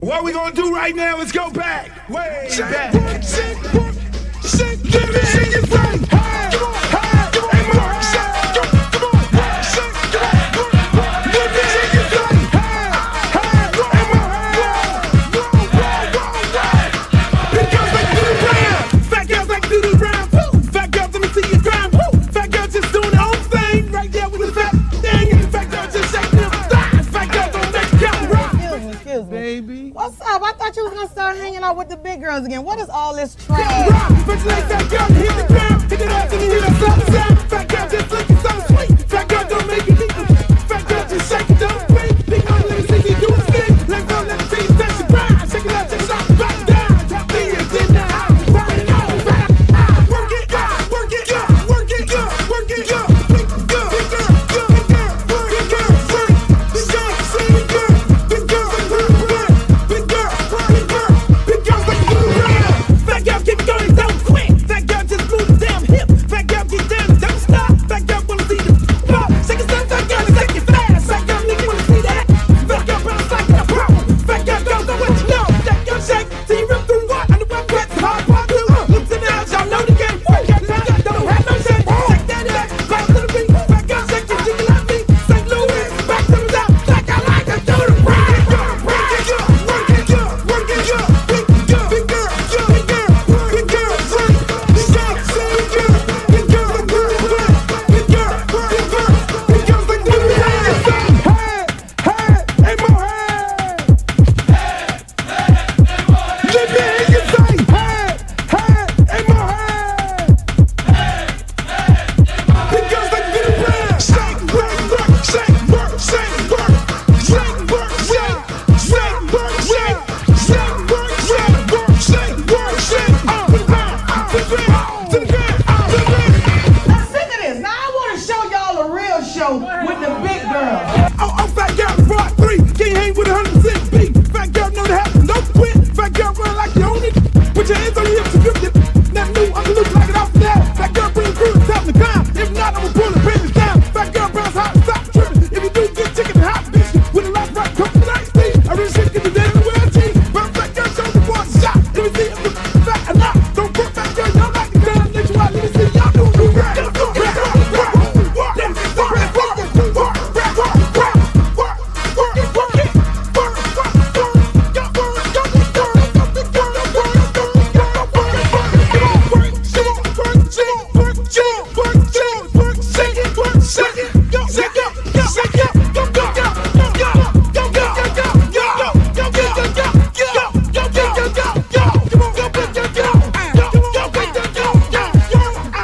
What we gonna do right now is go back, way back. Give me your thing. Hey, hey, more. Come on, shake, come on. Give me your thing. Hey, more. Big girls like Doodle Brown. Fat girls like Doodle Brown. Woo. Fat girls, let me see you grind. Woo. Fat girls just doing their own thing right there with the fat thing. Fat girls just shaking them thighs. Fat girls don't make count rock. Excuse me. Baby. What's up? I thought you was gonna start hanging out with the big girls again. What is all this trash? Rock, but you like that girl, hit the ground, hit it up, and you hear that sound. Fat girl just looking so sweet. Fat girl don't make it equal. Fat girl just shake it, don't wait. Big girl, let me see you do a thing. Let go, let me see you touch the ground. Shake it up, take it up, back down. Tap me in the house. Work it, work it, work it, work it, work it, big girl, big girl, big girl, big girl, big girl, big girl, big girl, big girl, big girl, big girls like Doodle Brown. Fat girl keep going, don't quit. Fat girl just move the damn hip. Fat girl keep down, don't stop. Fat girl wanna see the pop. Shake it, stop, fat girl, shake it fast. Fat girl, nigga wanna see that. Fat girl bounce like a pro. Fat girl go, go what you know. Fat girl shake till you rip through what? On the web, that's hard part two. Look to the house, y'all know the game. Fat girl don't have no shame. Shake that up, back to the beat. Fat girl shake it, jiggle like me. St. Louis, back to the top. Like I like a Doodle Brown. Work it, work it, work it, big girl, big girl, big girl, big girl, big girl, big girl, big girl, big girl, big girl, big girl, like Doodle Brown. Hey, hey, more hey. Let me hear you say, hey, hey, more hey. Big girls like Doodle Brown. Shake, work, work, shake, work, shake, work, shake, work, shake, shake, work, shake, shake, work, shake, work, shake, work, shake, to the ground, to the ground, to the ground, to the ground. I'm sick of this. Now I want to show y'all a real show with the big girls. Oh, fat girl, brought three. Can't hang with 100% beat. Fat girl, know to have no quit. Fat girl, run like you own it. Put your hands on your hips and grip it. Nothing new, I'm loose like it off the that. Fat girl, bring through the top of the ground. If not, I'ma pull the business down. Fat girl, bounce hot, stop tripping. If you do, get chicken and hot bitch. With a rock, rock, come to nice tea. I really shit, get the damn the world tea. Bounce fat girl, show the boys a shot. Let me see if the fat or not. Don't put fat girl, y'all like the damn next one. Let me see y'all do the rap.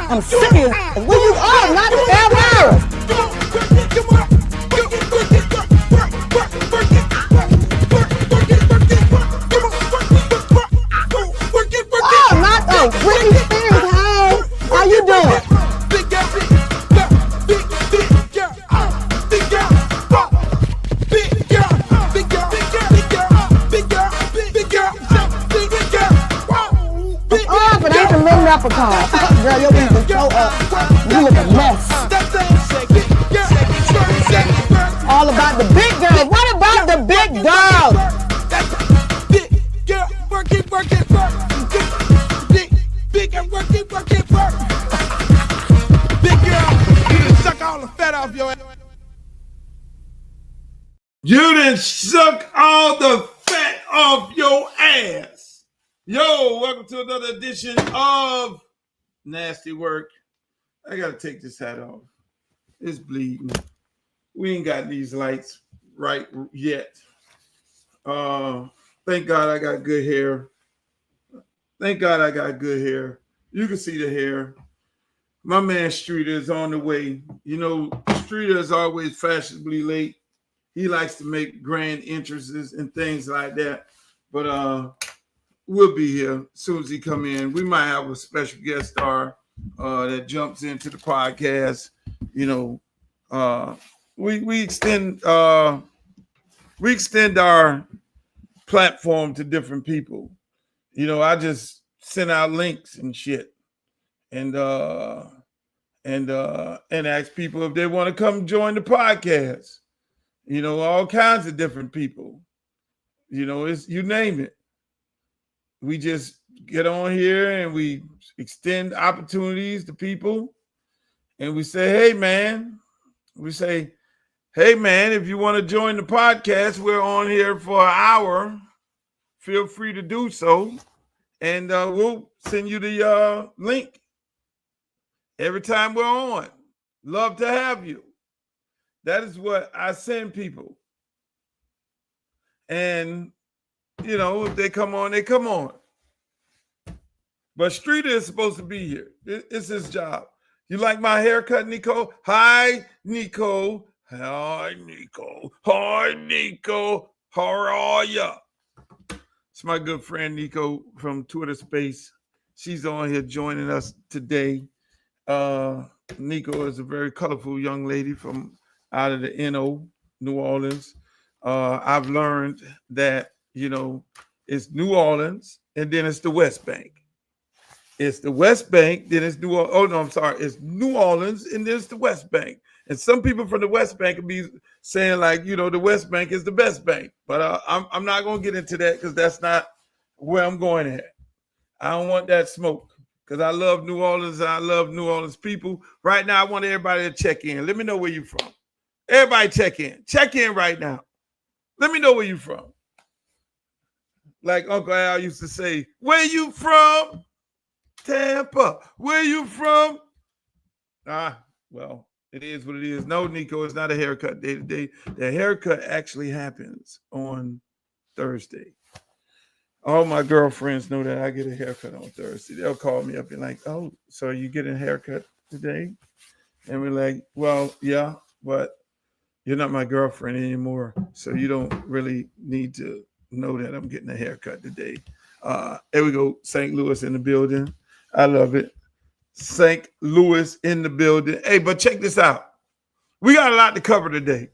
I'm serious. Where you are? Not the ever. Oh, not the Britney Spears. Hey, how you doing? Big girl, big girl, big girl, big girl, big girl, big girl, big girl, big girl, big girl. Oh, but ain't the little leprechaun. Girl, your wings are so up. You look a mess. All about the big girls. What about the big girls? Big girl, work it, work it, work. Big girl, work it, work it, work. Big girl, you done suck all the fat off your ass. You done suck all the fat off your ass. Yo, welcome to another edition of Nasty Work. I gotta take this hat off. It's bleeding. We ain't got these lights right yet. Thank God I got good hair. Thank God I got good hair. You can see the hair. My man Streeter is on the way. You know, Streeter is always fashionably late. He likes to make grand entrances and things like that. But we'll be here as soon as he come in. We might have a special guest star that jumps into the podcast. You know, we extend our platform to different people. You know, I just send out links and shit, and ask people if they want to come join the podcast. You know, all kinds of different people. It's you name it. We just get on here and we extend opportunities to people, and we say, hey man, if you want to join the podcast, we're on here for an hour. Feel free to do so, and we'll send you the link every time we're on. Love to have you. That is what I send people. And, if they come on, they come on. But Streeter is supposed to be here. It's his job. You like my haircut, Nico? Hi, Nico. Hi, Nico. Hi, Nico. How are ya? It's my good friend, Nico, from Twitter Space. She's on here joining us today. Nico is a very colorful young lady from out of the NO, New Orleans. I've learned that, it's New Orleans and then it's the West Bank. It's the West Bank, then it's New Orleans. Oh, no, I'm sorry. It's New Orleans and then it's the West Bank. And some people from the West Bank will be saying like, the West Bank is the best bank. But I'm not going to get into that because that's not where I'm going at. I don't want that smoke because I love New Orleans and I love New Orleans people. Right now, I want everybody to check in. Let me know where you're from. Everybody check in. Check in right now. Let me know where you're from. Like Uncle Al used to say, where you from? Tampa. Where you from? Well, it is what it is. No, Nico, it's not a haircut day today. The haircut actually happens on Thursday. All my girlfriends know that I get a haircut on Thursday. They'll call me up and like, oh, so you getting a haircut today? And we're like, well, yeah, but you're not my girlfriend anymore, so you don't really need to know that I'm getting a haircut today. There we go. St. Louis in the building. I love it. St. Louis in the building. Hey, but check this out. We got a lot to cover today.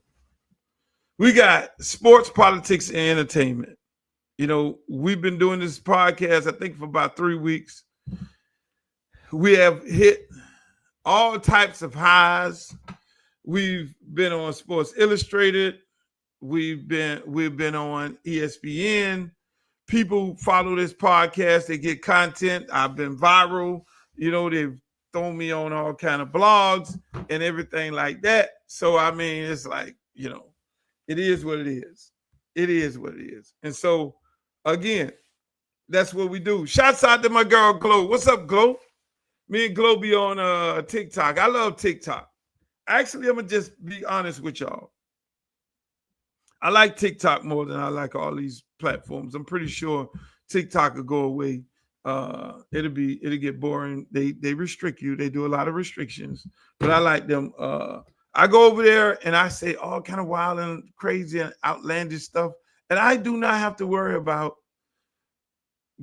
We got sports, politics, and entertainment. We've been doing this podcast, I think, for about 3 weeks. We have hit all types of highs. We've been on Sports Illustrated. We've been on ESPN. People follow this podcast. They get content. I've been viral. They've thrown me on all kind of blogs and everything like that. So, it's like, it is what it is. It is what it is. And so, again, that's what we do. Shouts out to my girl, Glow. What's up, Glow? Me and Glow be on TikTok. I love TikTok. Actually, I'm going to just be honest with y'all. I like TikTok more than I like all these platforms. I'm pretty sure TikTok will go away. It'll get boring. They restrict you. They do a lot of restrictions, but I like them. I go over there and I say all kind of wild and crazy and outlandish stuff. And I do not have to worry about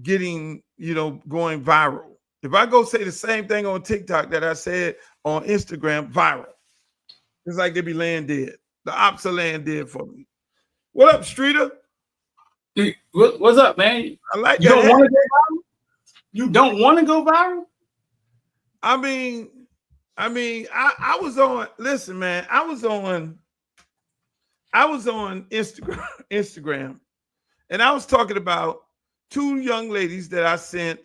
getting, going viral. If I go say the same thing on TikTok that I said on Instagram, viral. It's like they be laying dead. The ops are laying dead for me. What up, Streeter? Dude, what's up, man? I like you that. Don't want to go viral? You don't want to go viral? I was on. Listen, man, I was on Instagram, and I was talking about 2 young ladies that I sent.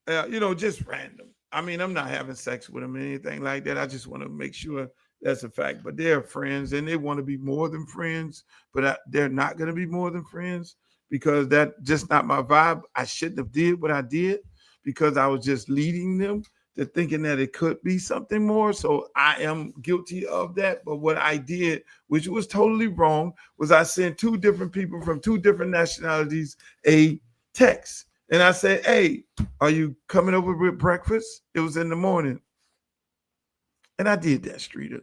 Just random. I'm not having sex with them or anything like that. I just want to make sure that's a fact. But they're friends, and they want to be more than friends. But they're not going to be more than friends because that's just not my vibe. I shouldn't have did what I did because I was just leading them to thinking that it could be something more. So I am guilty of that. But what I did, which was totally wrong, was I sent 2 different people from 2 different nationalities a text. And I said, hey, are you coming over with breakfast? It was in the morning. And I did that, Streeter.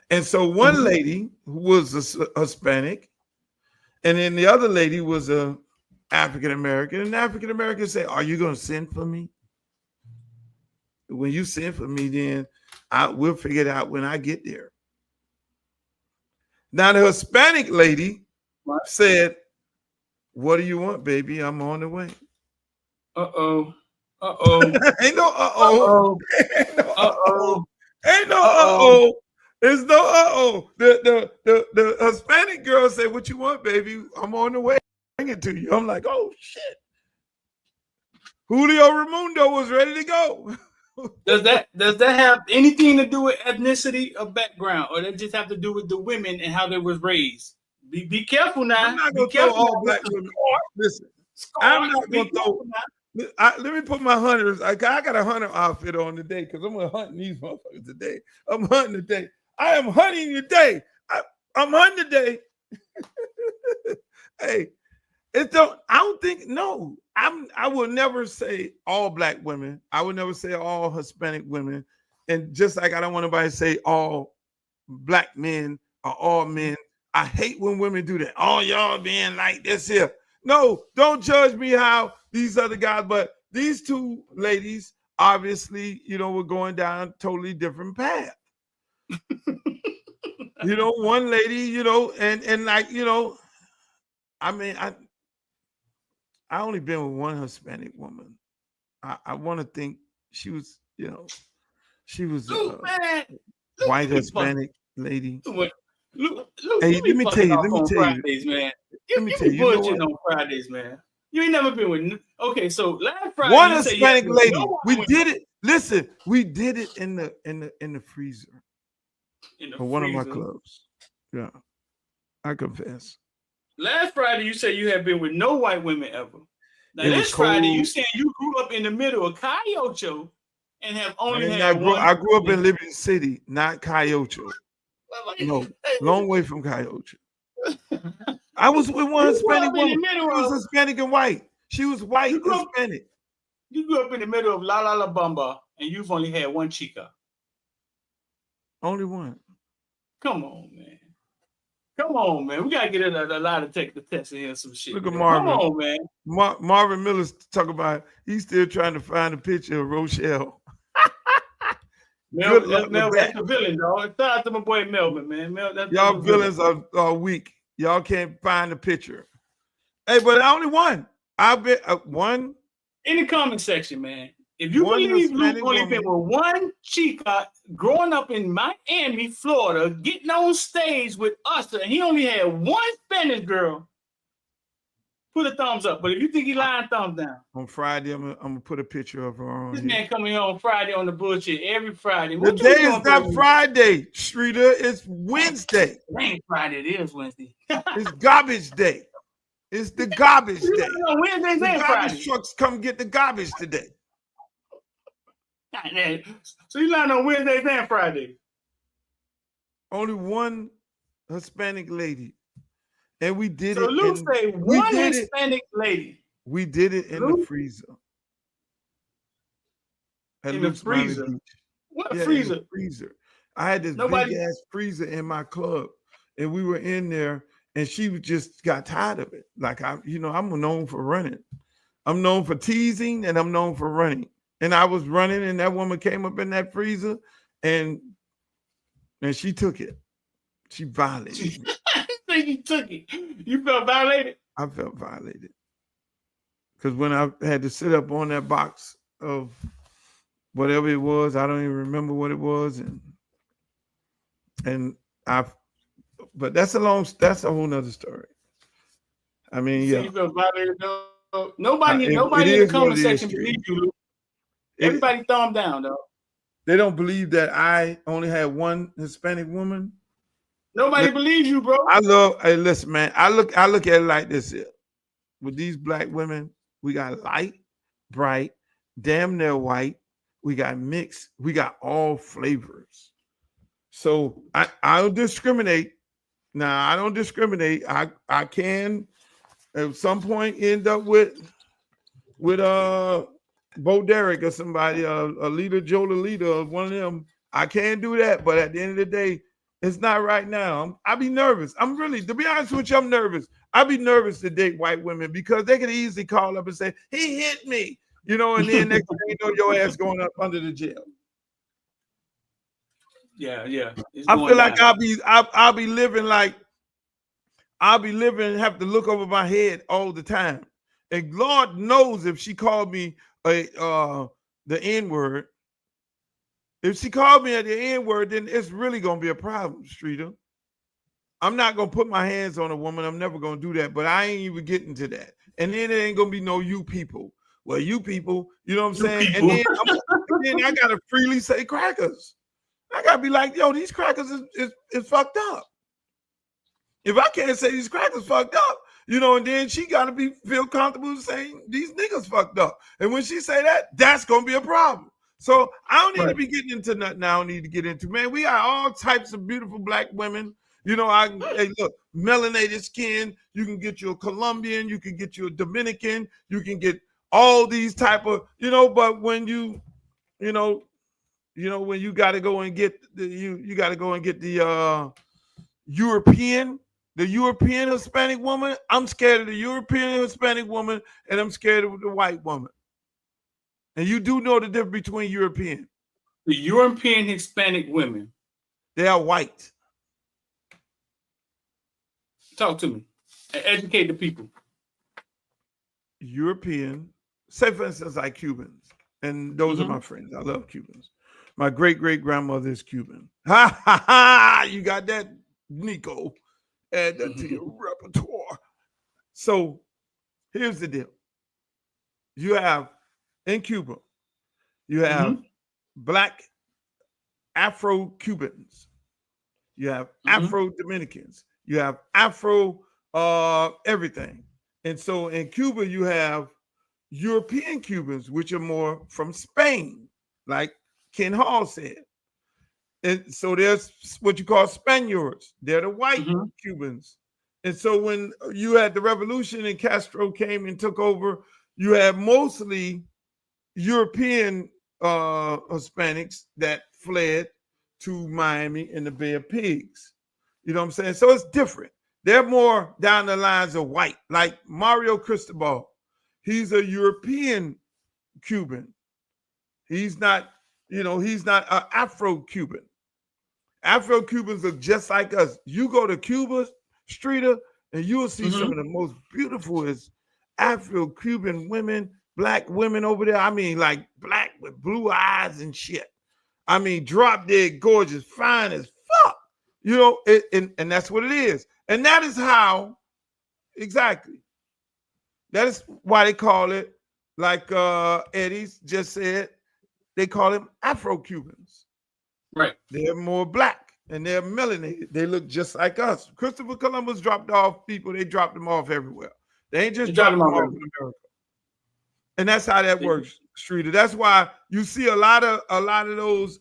And so one lady who was a Hispanic, and then the other lady was a African-American. And the African-American said, are you going to send for me? When you send for me, then we'll figure it out when I get there. Now, the Hispanic lady said, what do you want, baby? I'm on the way. Uh-oh. Ain't no uh-oh. Uh-oh. Ain't no uh-oh. It's no uh-oh. The Hispanic girl said, "What you want, baby? I'm on the way. Bring it to you." I'm like, "Oh shit." Julio Raimundo was ready to go. Does that have anything to do with ethnicity or background, or that just have to do with the women and how they was raised? Be careful now. I'm not Be gonna throw careful all black women. Listen, I'm not gonna throw. Let me put my hunters. I got a hunter outfit on today because I'm gonna hunt these motherfuckers today. I'm hunting today. I am hunting today. I'm hunting today. Hey, it don't. I don't think. No, I will never say all black women. I would never say all Hispanic women. And just like I don't want anybody to say all black men or all men. I hate when women do that. Oh, y'all being like this here. No, don't judge me how these other guys, but these two ladies, obviously, were going down totally different path. One lady, and like, I mean, I only been with one Hispanic woman. I want to think she was, she was a white Hispanic lady. Look, hey, let me tell you. Fridays, man. Let me tell you. You on Fridays, man. You ain't never been with. Okay, so last Friday, one Hispanic lady. We did it. Listen, we did it in the freezer. In one of my clubs. Yeah, I confess. Last Friday, you said you had been with no white women ever. Now this Friday, you saying you grew up in the middle of Cayocho and have only had one. I grew up in Liberty City, not Cayocho. No, long way from Cayocho. I was with one Hispanic woman. She was Hispanic and white. She was white Hispanic. You grew up in the middle of La La La Bamba, and you've only had one chica. Only one. Come on, man. Come on, man. We gotta get a lot of take the test and hear some shit. Look at Marvin. Come on, man. Marvin Miller's talking about he's still trying to find a picture of Rochelle. Melvin, that's the villain, dog. Shout out to my boy Melvin, man. Y'all villains are weak. Y'all can't find a picture. Hey, but I only one. I've been one. In the comment section, man. If you believe Luke only been with one chica growing up in Miami, Florida, getting on stage with us, and he only had one Spanish girl, put a thumbs up. But if you think he lying, thumbs down. On Friday, I'm gonna put a picture of her on. This man coming here on Friday on the bullshit every Friday. The day is not Friday, Streeter. It's Wednesday. It ain't Friday. It is Wednesday. It's garbage day. It's the garbage day. Wednesdays and Friday. Trucks come get the garbage today. So you lying on Wednesdays and Fridays? Only one Hispanic lady. And we did it. So Luke say one Hispanic lady. We did it in the freezer. In the freezer? What freezer? In the freezer. I had this big ass freezer in my club, and we were in there, and she just got tired of it. Like I'm known for running. I'm known for teasing, and I'm known for running. And I was running, and that woman came up in that freezer, and she took it. She violated me. You took it. You felt violated? I felt violated. Because when I had to sit up on that box of whatever it was, I don't even remember what it was, but that's a whole nother story. I mean, so you felt violated, though? Nobody in the comment section believes you, Luke. Everybody thumb down, though. They don't believe that I only had one Hispanic woman. Nobody believes you, bro. Hey, listen, man. I look at it like this here. With these black women, we got light, bright, damn near white. We got mixed. We got all flavors. So I don't discriminate. Now I don't discriminate. I can at some point end up with Bo Derek or somebody, a leader, Joe the leader of one of them. I can't do that. But at the end of the day, it's not right now. I be nervous. I'm really, to be honest with you, I'm nervous. I be nervous to date white women because they can easily call up and say, he hit me, and then next thing you know, your ass going up under the jail. Yeah. I feel like I'll be living have to look over my head all the time. And Lord knows if she called me the N-word, If she called me at the N-word, then it's really gonna be a problem, Streeter. I'm not gonna put my hands on a woman. I'm never gonna do that. But I ain't even getting to that. And then there ain't gonna be no you people. Well, you people, you know what I'm saying? And then I gotta freely say crackers. I gotta be like, yo, these crackers is fucked up. If I can't say these crackers fucked up, you know, and then she gotta feel comfortable saying these niggas fucked up. And when she say that, that's gonna be a problem. So I don't need to be getting into nothing I don't need to get into. Man, we got all types of beautiful black women. You know, hey, look, melanated skin. You can get you a Colombian. You can get you a Dominican. You can get all these type of, you know, but when when you got to go and get you got to go and get the European Hispanic woman. I'm scared of the European Hispanic woman, and I'm scared of the white woman. And you do know the difference between European. The European Hispanic women. They are white. Talk to me. Educate the people. European, say for instance, like Cubans. And those are my friends. I love Cubans. My great-great-grandmother is Cuban. Ha, ha, ha. You got that, Nico. Add that to your repertoire. So here's the deal. You have, in Cuba, you have black Afro-Cubans. You have Afro-Dominicans. You have Afro everything. And so in Cuba, you have European Cubans, which are more from Spain, like Ken Hall said. And so there's what you call Spaniards. They're the white Cubans. And so when you had the revolution and Castro came and took over, you had mostly European Hispanics that fled to Miami and the Bay of Pigs. You know what I'm saying? So it's different. They're more down the lines of white, like Mario Cristobal. He's a European Cuban. He's not, he's not an Afro-Cuban. Afro-Cubans look just like us. You go to Cuba, Streeter, and you will see some of the most beautiful Afro-Cuban women, black women over there. I mean, like black with blue eyes and shit. I mean, drop dead gorgeous, fine as fuck. You know, and that's what it is. And that is how, exactly. That is why they call it, like Eddie's just said, they call them Afro-Cubans. Right. They're more black and they're melanated. They look just like us. Christopher Columbus dropped off people. They dropped them off everywhere. They ain't just dropped them off in America. And that's how that works, Streeter. That's why you see a lot of those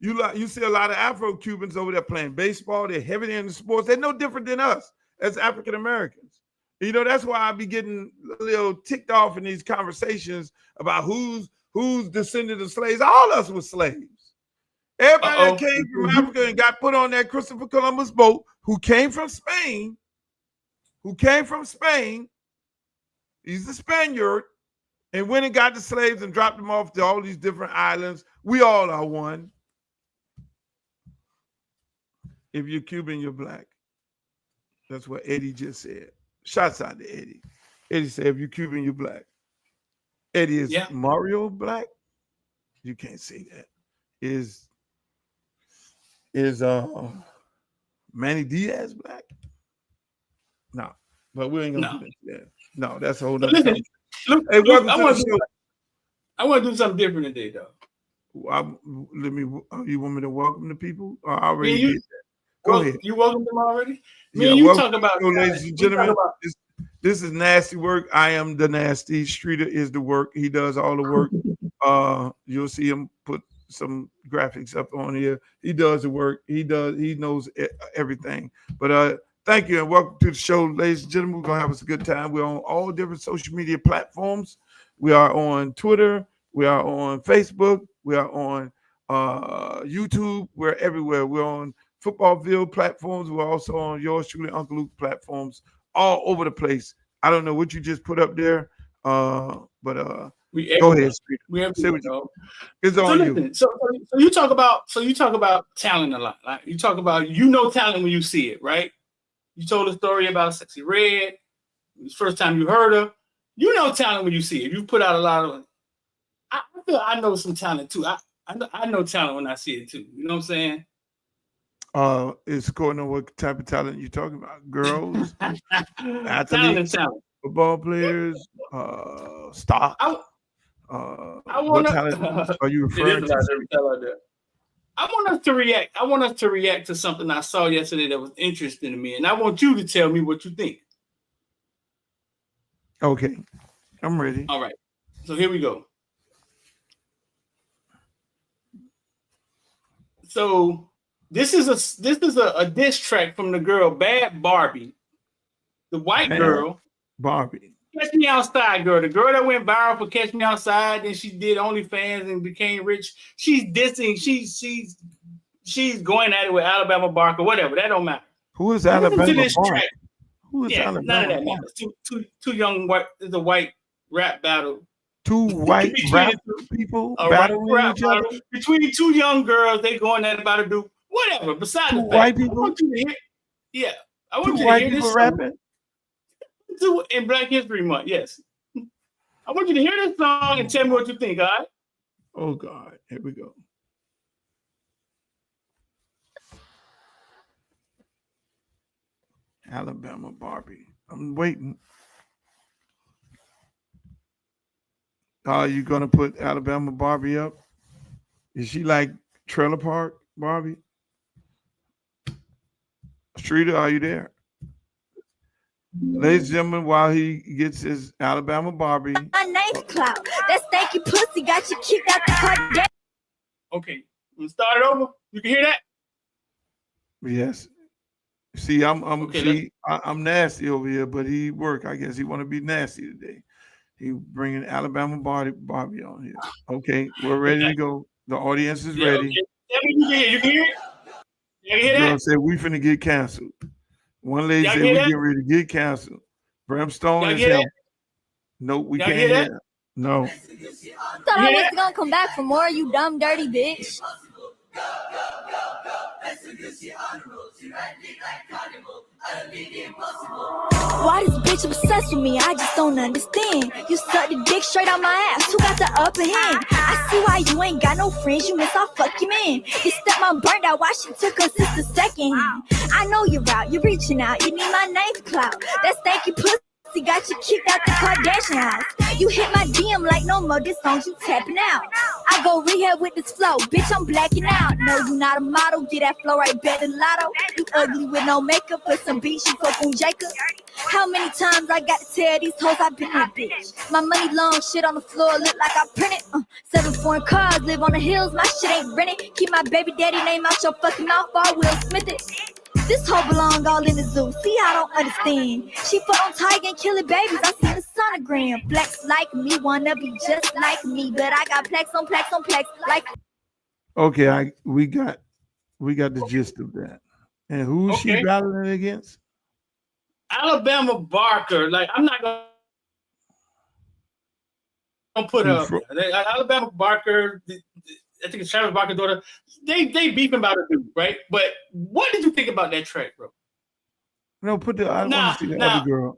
you see a lot of Afro-Cubans over there playing baseball. They're heavy in the sports. They're no different than us as African Americans. You know, that's why I be getting a little ticked off in these conversations about who's descended of slaves. All of us were slaves. Everybody that came from Africa and got put on that Christopher Columbus boat, who came from Spain, he's a Spaniard, and went and got the slaves and dropped them off to all these different islands. We all are one. If you're Cuban, you're black. That's what Eddie just said. Shouts out to Eddie. Eddie said, if you're Cuban, you're black. Eddie, is Mario black? You can't say that. Is Manny Diaz black? No, but we ain't gonna do that. No, that's a whole nother thing. Look, hey, welcome I to the show. I want to do something different today, though. You want me to welcome the people? I already did that. Go ahead. You welcome them already? You talk about, ladies and gentlemen. This is Nasty Work. I am the Nasty. Streeter is the work. He does all the work. You'll see him put some graphics up on here. He does the work. He knows everything. But thank you and welcome to the show, ladies and gentlemen. We're gonna have us a good time. We're on all different social media platforms. We are on Twitter. We are on Facebook. We are on YouTube. We're everywhere. We're on Footballville platforms. We're also on yours truly, Uncle Luke platforms, all over the place. I don't know what you just put up there, but go ahead. We have it's on you. So you talk about talent a lot. Like you talk about talent when you see it, right? You told a story about Sexy Red. It was the first time you heard her. You know talent when you see it. You put out a lot of. I feel I know some talent too. I know talent when I see it too. You know what I'm saying? It's according to what type of talent you're talking about. Girls, athletes, Talent. football players, stock. I What want talent are you It referring is to? out there. I want us to react. I want us to react to something I saw yesterday that was interesting to me, and I want you to tell me what you think. Okay, I'm ready. All right. So here we go. So this is a diss track from the girl Bad Barbie, the white Bad girl. Barbie. Catch Me Outside girl, the girl that went viral for Catch Me Outside, and she did OnlyFans and became rich. She's dissing. She's going at it with Alabama Barker, whatever. That don't matter. Who is Listen Alabama to this Barker? track. Who is Yeah, Alabama none of that Barker? matters. Two young white. It's a white rap battle. Two white Between rap the people A battling rap each other? battle between two young girls. They going at it about to do whatever. Besides Two the fact, white I people? want you to hear. Yeah, I want Two you to white hear people this rapping? song in Black History Month. Yes, I want you to hear this song and tell me what you think. All right. Oh God, here we go. Alabama Barbie. I'm waiting. Are you gonna put Alabama Barbie up? Is she like Trailer Park Barbie? Streeter, are you there? Ladies and gentlemen, while he gets his Alabama Barbie. My name's Cloud. That stanky pussy got you kicked out the car. Okay, we start it over. You can hear that? Yes. See, I'm Okay, I'm nasty over here, but he work. I guess he want to be nasty today. He bringing Alabama Barbie on here. Okay, we're ready to go. The audience is ready. Okay. You can hear it? You can hear Girl that? said we finna get canceled. One lady Y'all said hear we that? get ready to get canceled. Brimstone Y'all is hear him. that? Nope, we Y'all can't hear hear that? that. No. Thought I Yeah. was gonna come back for more, you dumb, dirty bitch. Why this bitch obsessed with me? I just don't understand. You suck the dick straight out my ass. Who got the upper hand? I see why you ain't got no friends. You miss our fucking man. Your stepmom burned out. Why she took her sister second hand? I know you're out. You're reaching out. You need my name clout. That stanky pussy got you kicked out the Kardashian house. You hit my DM like no more. This song you tapping out. I go rehab with this flow. Bitch, I'm blacking out. No, you not a model. Get that flow right back to Lotto. You ugly with no makeup. Put some beats. You fuck on Jacob. How many times I got to tell these hoes I've been that bitch? My money long, shit on the floor, look like I printed. 7 foreign cars, live on the hills, my shit ain't rented. Keep my baby daddy name out your fucking mouth, or Will Smith it. This hoe belong all in the zoo, see I don't understand. She put on Tiger and killing babies, I see the sonogram. Blacks like me, wanna be just like me, but I got plaques on plaques on plaques like. Okay, we got the gist of that. And who's she Okay. battling against? Alabama Barker. Like, I'm not gonna put her up there. Alabama Barker, I think it's Travis Barker's daughter. They beefing about a dude, right? But what did you think about that track, bro? No, I Nah, want to see the nah. other girl.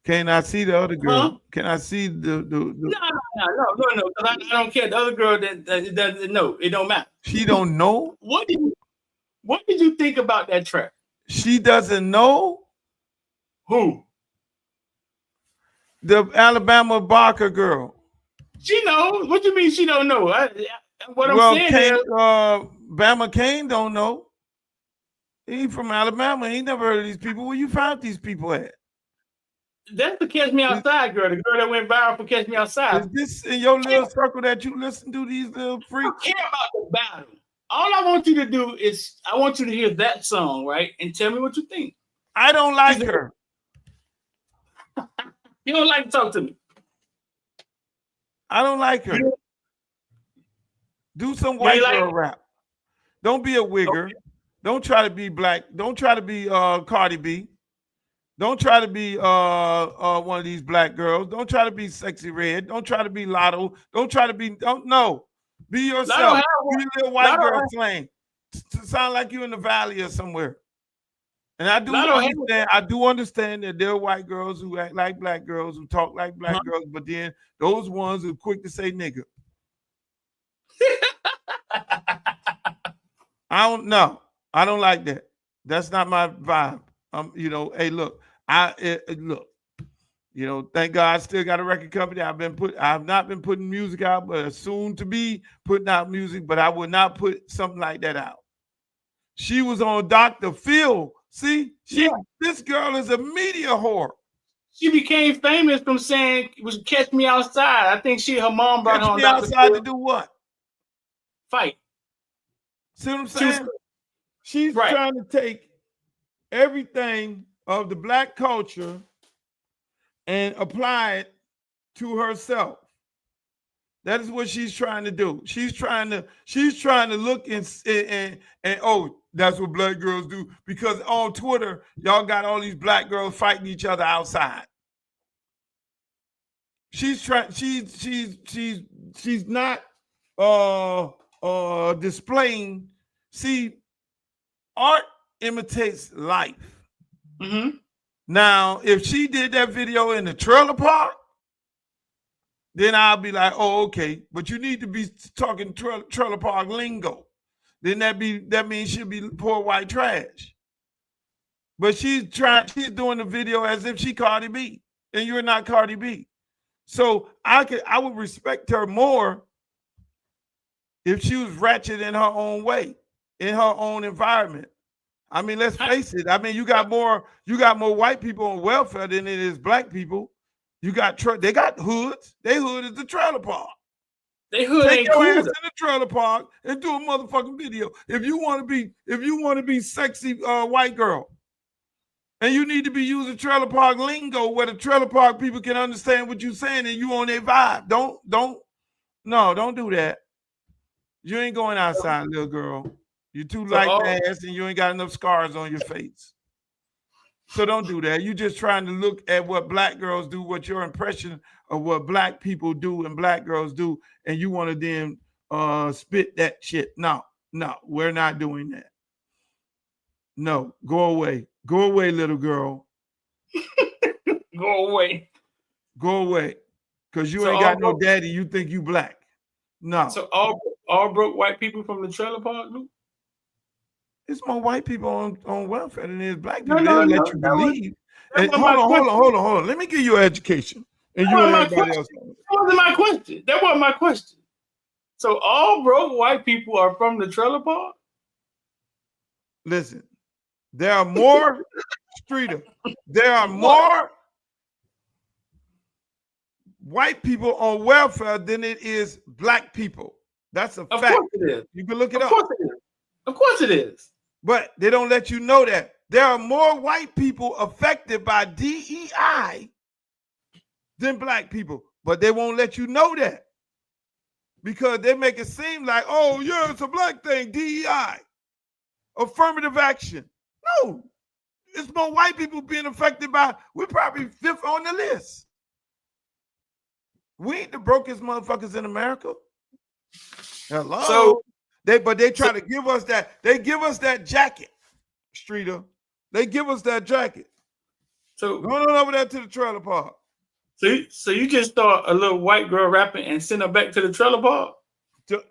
Can I see the other girl? Huh? Can I see the No. Because I don't care. The other girl that doesn't know. It don't matter. she don't know? What did you think about that track? She doesn't know? Who? The Alabama Barker girl. She knows. What you mean she don't know? What I'm saying is, Bama Kane don't know. He from Alabama. He never heard of these people. Where you found these people at? that's the Catch Me Outside girl, the girl that went viral for Catch Me Outside. Is this in your little circle that you listen to these little I freaks? don't care about the battle. All I want you to do is I want you to hear that song, right? And tell me what you think. I don't like her. You don't like to talk to me. I don't like her. Do some You white like girl it? rap. Don't be a wigger. Okay. Don't try to be black. Don't try to be Cardi B. Don't try to be one of these black girls. Don't try to be Sexy Red. Don't try to be Lotto. Don't try to be Be yourself. Be a little white girl slang. Sound like you in the valley or somewhere. And I do understand that there are white girls who act like black girls, who talk like black girls, but then those ones who are quick to say nigga. I don't know. I don't like that. That's not my vibe. Hey, look, look, thank God I still got a record company. I've not been putting music out, but soon to be putting out music, but I would not put something like that out. She was on Dr. Phil. See, this girl is a media whore. She became famous from saying it was Catch Me Outside. I think her mom brought her on Catch Me Outside to do what? Fight. See what I'm saying? She's trying to take everything of the black culture and apply it to herself. That is what she's trying to do. She's trying to look and oh, that's what black girls do. Because on Twitter, y'all got all these black girls fighting each other outside. She's not displaying. See, art imitates life. Mm-hmm. Now, if she did that video in the trailer park, then I'll be like, oh, okay. But you need to be talking trailer park lingo. Then that means she'll be poor white trash. But she's doing the video as if she Cardi B, and you're not Cardi B. So I would respect her more if she was ratchet in her own way, in her own environment. I mean, let's face it. I mean, you got more white people on welfare than it is black people. They got hoods. They hood is the trailer park. They hood Take ain't your cool. ass in the trailer park and do a motherfucking video. If you want to be sexy white girl, and you need to be using trailer park lingo where the trailer park people can understand what you're saying and you on their vibe. Don't do that. You ain't going outside, little girl. You're too light ass and you ain't got enough scars on your face. So don't do that. You're just trying to look at what black girls do, what your impression of what black people do and black girls do, and you want to then spit that shit. No, we're not doing that. No, go away. Go away, little girl. Go away. Go away. Because you ain't got no daddy. You think you black. No. So all broke white people from the trailer park, Luke? It's more white people on welfare than there's black people. They'll let you believe. Hold on. Let me give you an education. And you and everybody else. That wasn't my question. So all broke white people are from the trailer park? Listen, there are more streeter. There are more white people on welfare than it is black people. That's a fact. Of course it is. You can look it up. Of course it is. But they don't let you know that. There are more white people affected by DEI than black people. But they won't let you know that. Because they make it seem like, oh, yeah, it's a black thing, DEI. Affirmative action. No. It's more white people being affected by, we're probably fifth on the list. We ain't the brokest motherfuckers in America. Hello. So they try to give us that. They give us that jacket, Streeter. They give us that jacket. So going on over there to the trailer park. So you just thought a little white girl rapping and send her back to the trailer park?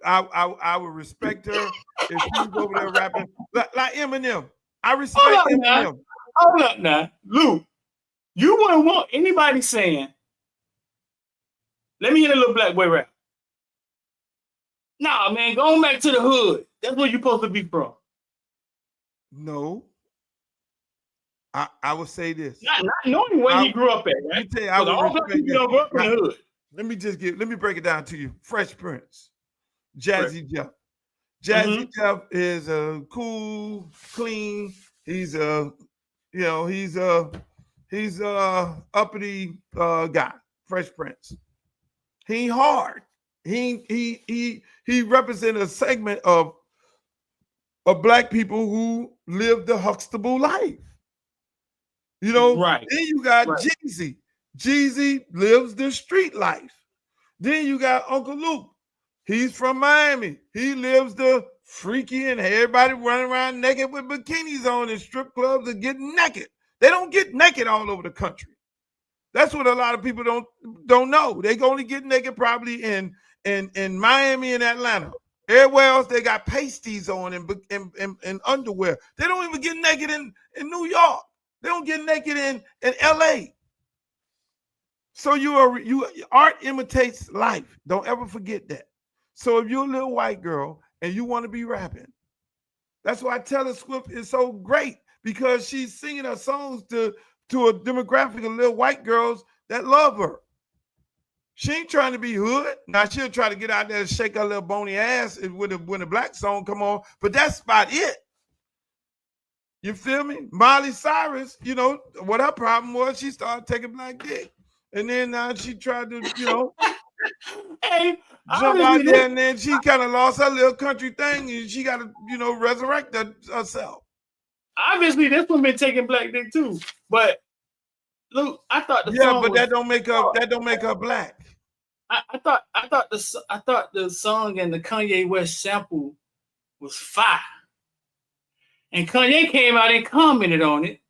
I would respect her if she was over there rapping like Eminem. I respect Eminem. Hold up now, Luke. You wouldn't want anybody saying, "Let me hear a little black boy rap." Nah, man, going back to the hood. That's where you're supposed to be from. No. I would say this. Not knowing where he grew up at, right? Let me tell you, I would respect don't grow up in the hood. Let me break it down to you. Fresh Prince, Jazzy Jeff. Jazzy Jeff is a cool, clean. He's a uppity guy. Fresh Prince. He ain't hard. He represents a segment of black people who live the Huxtable life. You know, right. Then you got Jeezy. Jeezy lives the street life. Then you got Uncle Luke. He's from Miami. He lives the freaky and everybody running around naked with bikinis on in strip clubs and getting naked. They don't get naked all over the country. That's what a lot of people don't know. They only get naked probably in Miami and Atlanta. Everywhere else, they got pasties on and underwear. They don't even get naked in New York. They don't get naked in LA. So art imitates life. Don't ever forget that. So if you're a little white girl and you want to be rapping, that's why Taylor Swift is so great, because she's singing her songs to a demographic of little white girls that love her. She ain't trying to be hood. Now she'll try to get out there and shake her little bony ass when the black song come on, but that's about it. You feel me? Miley Cyrus, you know, what her problem was, she started taking black dick. And then now she tried to, you know, hey, jump out there, and then she kind of lost her little country thing, and she got to, you know, resurrect herself. Obviously, this one been taking black dick too. But Luke, I thought that don't make her black. I thought the song and the Kanye West sample was fire. And Kanye came out and commented on it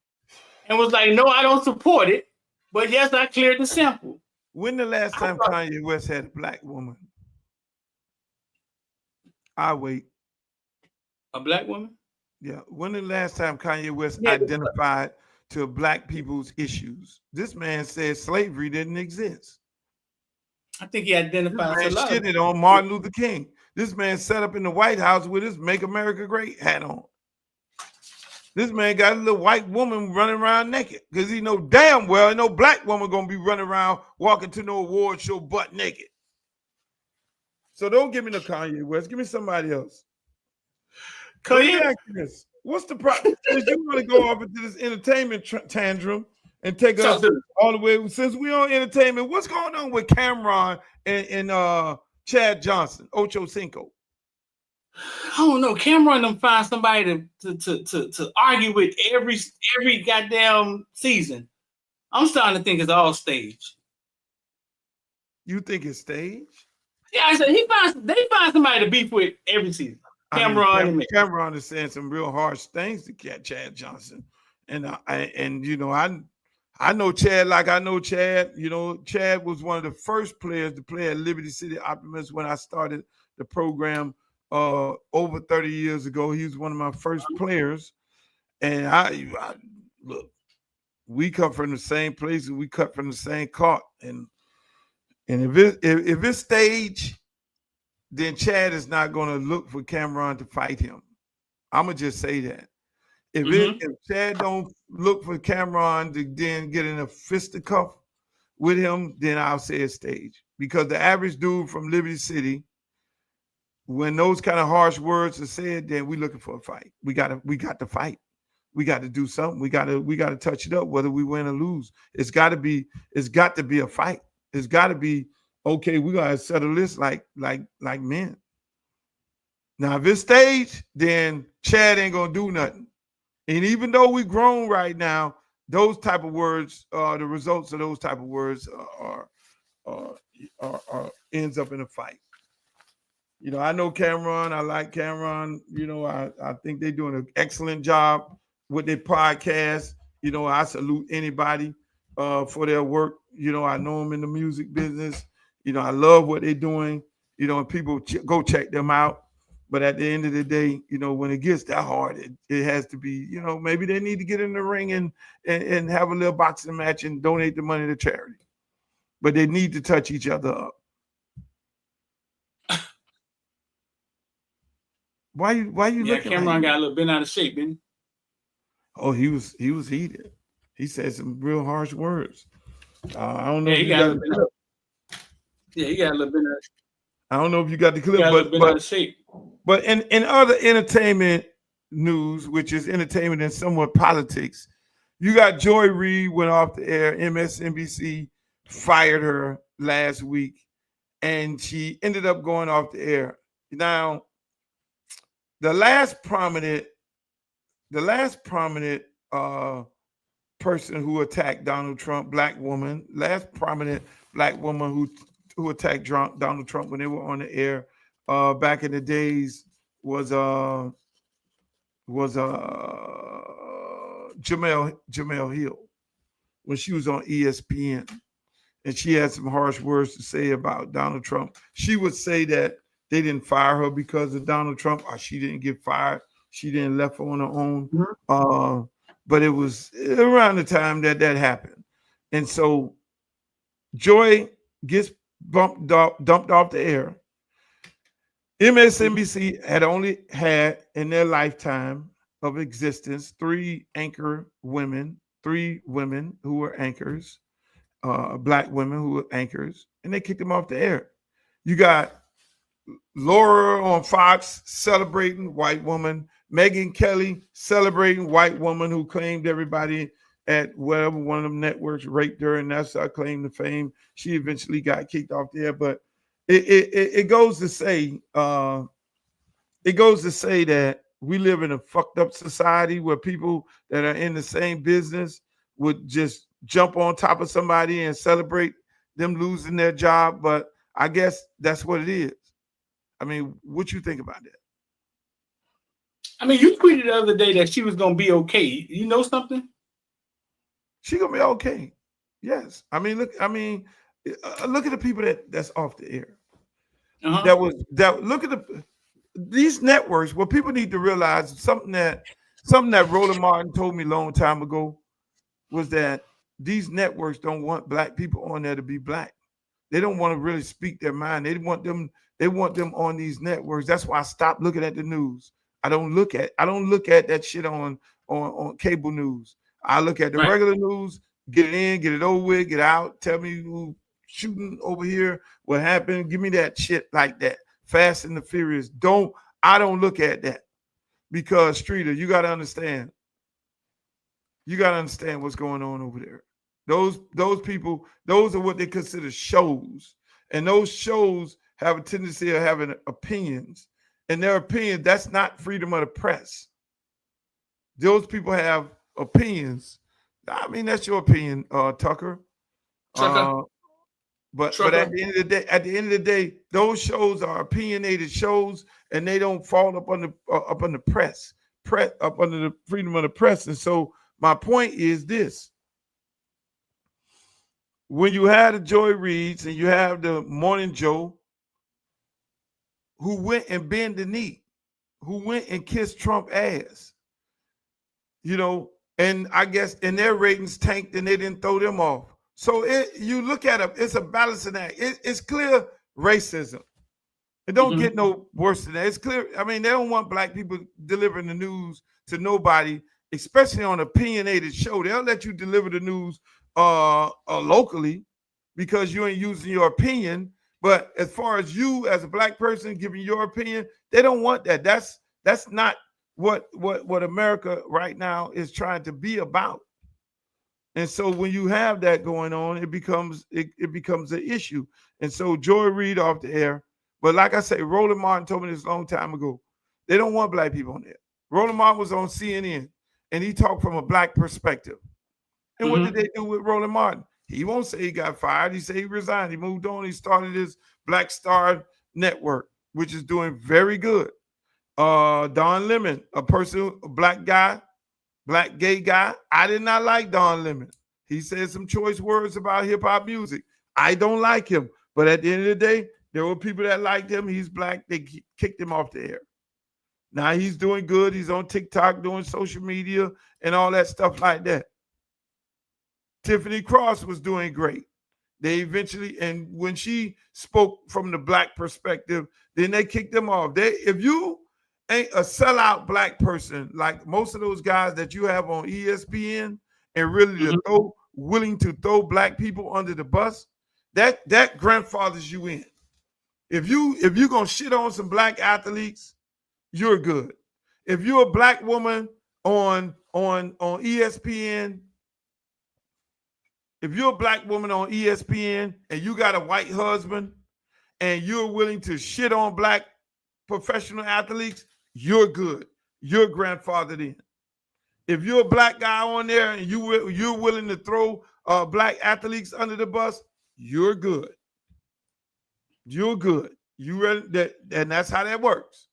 and was like, no, I don't support it. But yes, I cleared the sample. When the last time Kanye West had a black woman? I wait. A black woman? Yeah. When the last time Kanye West identified to black people's issues? This man said slavery didn't exist. I think he identified a lot. Shitted on Martin Luther King. This man sat up in the White House with his "Make America Great" hat on. This man got a little white woman running around naked because he know damn well no black woman gonna be running around walking to no award show butt naked. So don't give me no Kanye West. Give me somebody else. This. What's the problem? Since you want to go off into this entertainment tantrum and take us all the way, since we on entertainment, what's going on with Cameron and Chad Johnson, Ocho Cinco? I don't know. Cameron them find somebody to argue with every goddamn season. I'm starting to think it's all staged. You think it's staged? Yeah, I said they find somebody to beef with every season. Cameron is saying some real harsh things to Chad Johnson, and you know I know Chad like I know Chad. You know, Chad was one of the first players to play at Liberty City Optimist when I started the program over 30 years ago. He was one of my first players, and I look, we come from the same place and we cut from the same cart, and if it's staged, then Chad is not going to look for Cameron to fight him. I'm gonna just say that. If Chad don't look for Cameron to then get in a fisticuff with him, then I'll say it's staged. Because the average dude from Liberty City, when those kind of harsh words are said, then we looking for a fight. We got to fight. We got to do something. We got to touch it up, whether we win or lose. It's got to be a fight. It's got to be, okay, we got to settle this like men. Now, if it's staged, then Chad ain't going to do nothing. And even though we grown right now, those type of words, the results of those type of words are ends up in a fight. You know, I know Cameron. I like Cameron. You know, I think they're doing an excellent job with their podcast. You know, I salute anybody for their work. You know, I know them in the music business. You know, I love what they're doing. You know, and people go check them out. But at the end of the day, you know, when it gets that hard, it has to be, you know, maybe they need to get in the ring and have a little boxing match and donate the money to charity. But they need to touch each other up. Why you looking? Cameron got a little bit out of shape, didn't he? Oh, he was heated. He said some real harsh words. I don't know. Yeah, he got a little bit out. I don't know if you got the clip, but in other entertainment news, which is entertainment and somewhat politics, you got Joy Reid went off the air. MSNBC fired her last week, and she ended up going off the air. Now, the last prominent person who attacked Donald Trump, last prominent black woman who attacked Donald Trump when they were on the air back in the days was Jemele Hill when she was on ESPN, and she had some harsh words to say about Donald Trump. She would say that they didn't fire her because of Donald Trump, or she didn't get fired. She didn't left on her own. But it was around the time that happened. And so Joy gets dumped off the air. MSNBC had only had in their lifetime of existence three women who were anchors, black women who were anchors, and they kicked them off the air. You got Laura on Fox celebrating white woman, Megyn Kelly celebrating white woman who claimed everybody at whatever one of them networks raped her, and that's her claim to fame. She eventually got kicked off there, but it goes to say that we live in a fucked up society where people that are in the same business would just jump on top of somebody and celebrate them losing their job. But I guess that's what it is. I mean, what you think about that? I mean, you tweeted the other day that she was gonna be okay. You know something? She gonna be okay. Yes. I mean, look at the people that's off the air. Look at these networks. What people need to realize, something that Roland Martin told me a long time ago, was that these networks don't want black people on there to be black. They don't want to really speak their mind. They want them on these networks. That's why I stopped looking at the news. I don't look at that shit on cable news. I look at the regular news, get it in, get it over with, get out, tell me who shooting over here, what happened, give me that shit like that. Fast and the Furious. I don't look at that, because Streeter, you got to understand what's going on over there. Those people, those are what they consider shows, and those shows have a tendency of having opinions, and their opinion, that's not freedom of the press. Those people have opinions. I mean, that's your opinion, Tucker. But at the end of the day, those shows are opinionated shows, and they don't fall up on the press, up under the freedom of the press. And so my point is this: when you had the Joy Reids and you have the Morning Joe, who went and bent the knee, who went and kissed Trump ass, and I guess in their ratings tanked and they didn't throw them off. So you look at it, it's a balancing act. It's clear racism. It don't get no worse than that. It's clear. I mean, they don't want black people delivering the news to nobody, especially on an opinionated show. They'll let you deliver the news locally because you ain't using your opinion. But as far as you as a black person giving your opinion, they don't want that. That's not what America right now is trying to be about. And so when you have that going on, it becomes an issue. And so Joy Reid off the air. But like I say, Roland Martin told me this a long time ago. They don't want black people on there. Roland Martin was on CNN, and he talked from a black perspective. And what did they do with Roland Martin? He won't say he got fired. He said he resigned. He moved on. He started his Black Star Network, which is doing very good. Don Lemon, a black guy, black gay guy. I did not like Don Lemon. He said some choice words about hip-hop music. I don't like him. But at the end of the day, there were people that liked him. He's black. They kicked him off the air. Now he's doing good. He's on TikTok doing social media and all that stuff like that. Tiffany Cross was doing great. They eventually, and when she spoke from the black perspective, then they kicked them off. If you ain't a sellout black person, like most of those guys that you have on ESPN, and really willing to throw black people under the bus, that grandfathers you in. If you're gonna shit on some black athletes, you're good. If you're a black woman on ESPN, if you're a black woman on ESPN and you got a white husband and you're willing to shit on black professional athletes, you're good. You're grandfathered in. If you're a black guy on there and you're willing to throw black athletes under the bus, you're good. You're good. You ready? And that's how that works.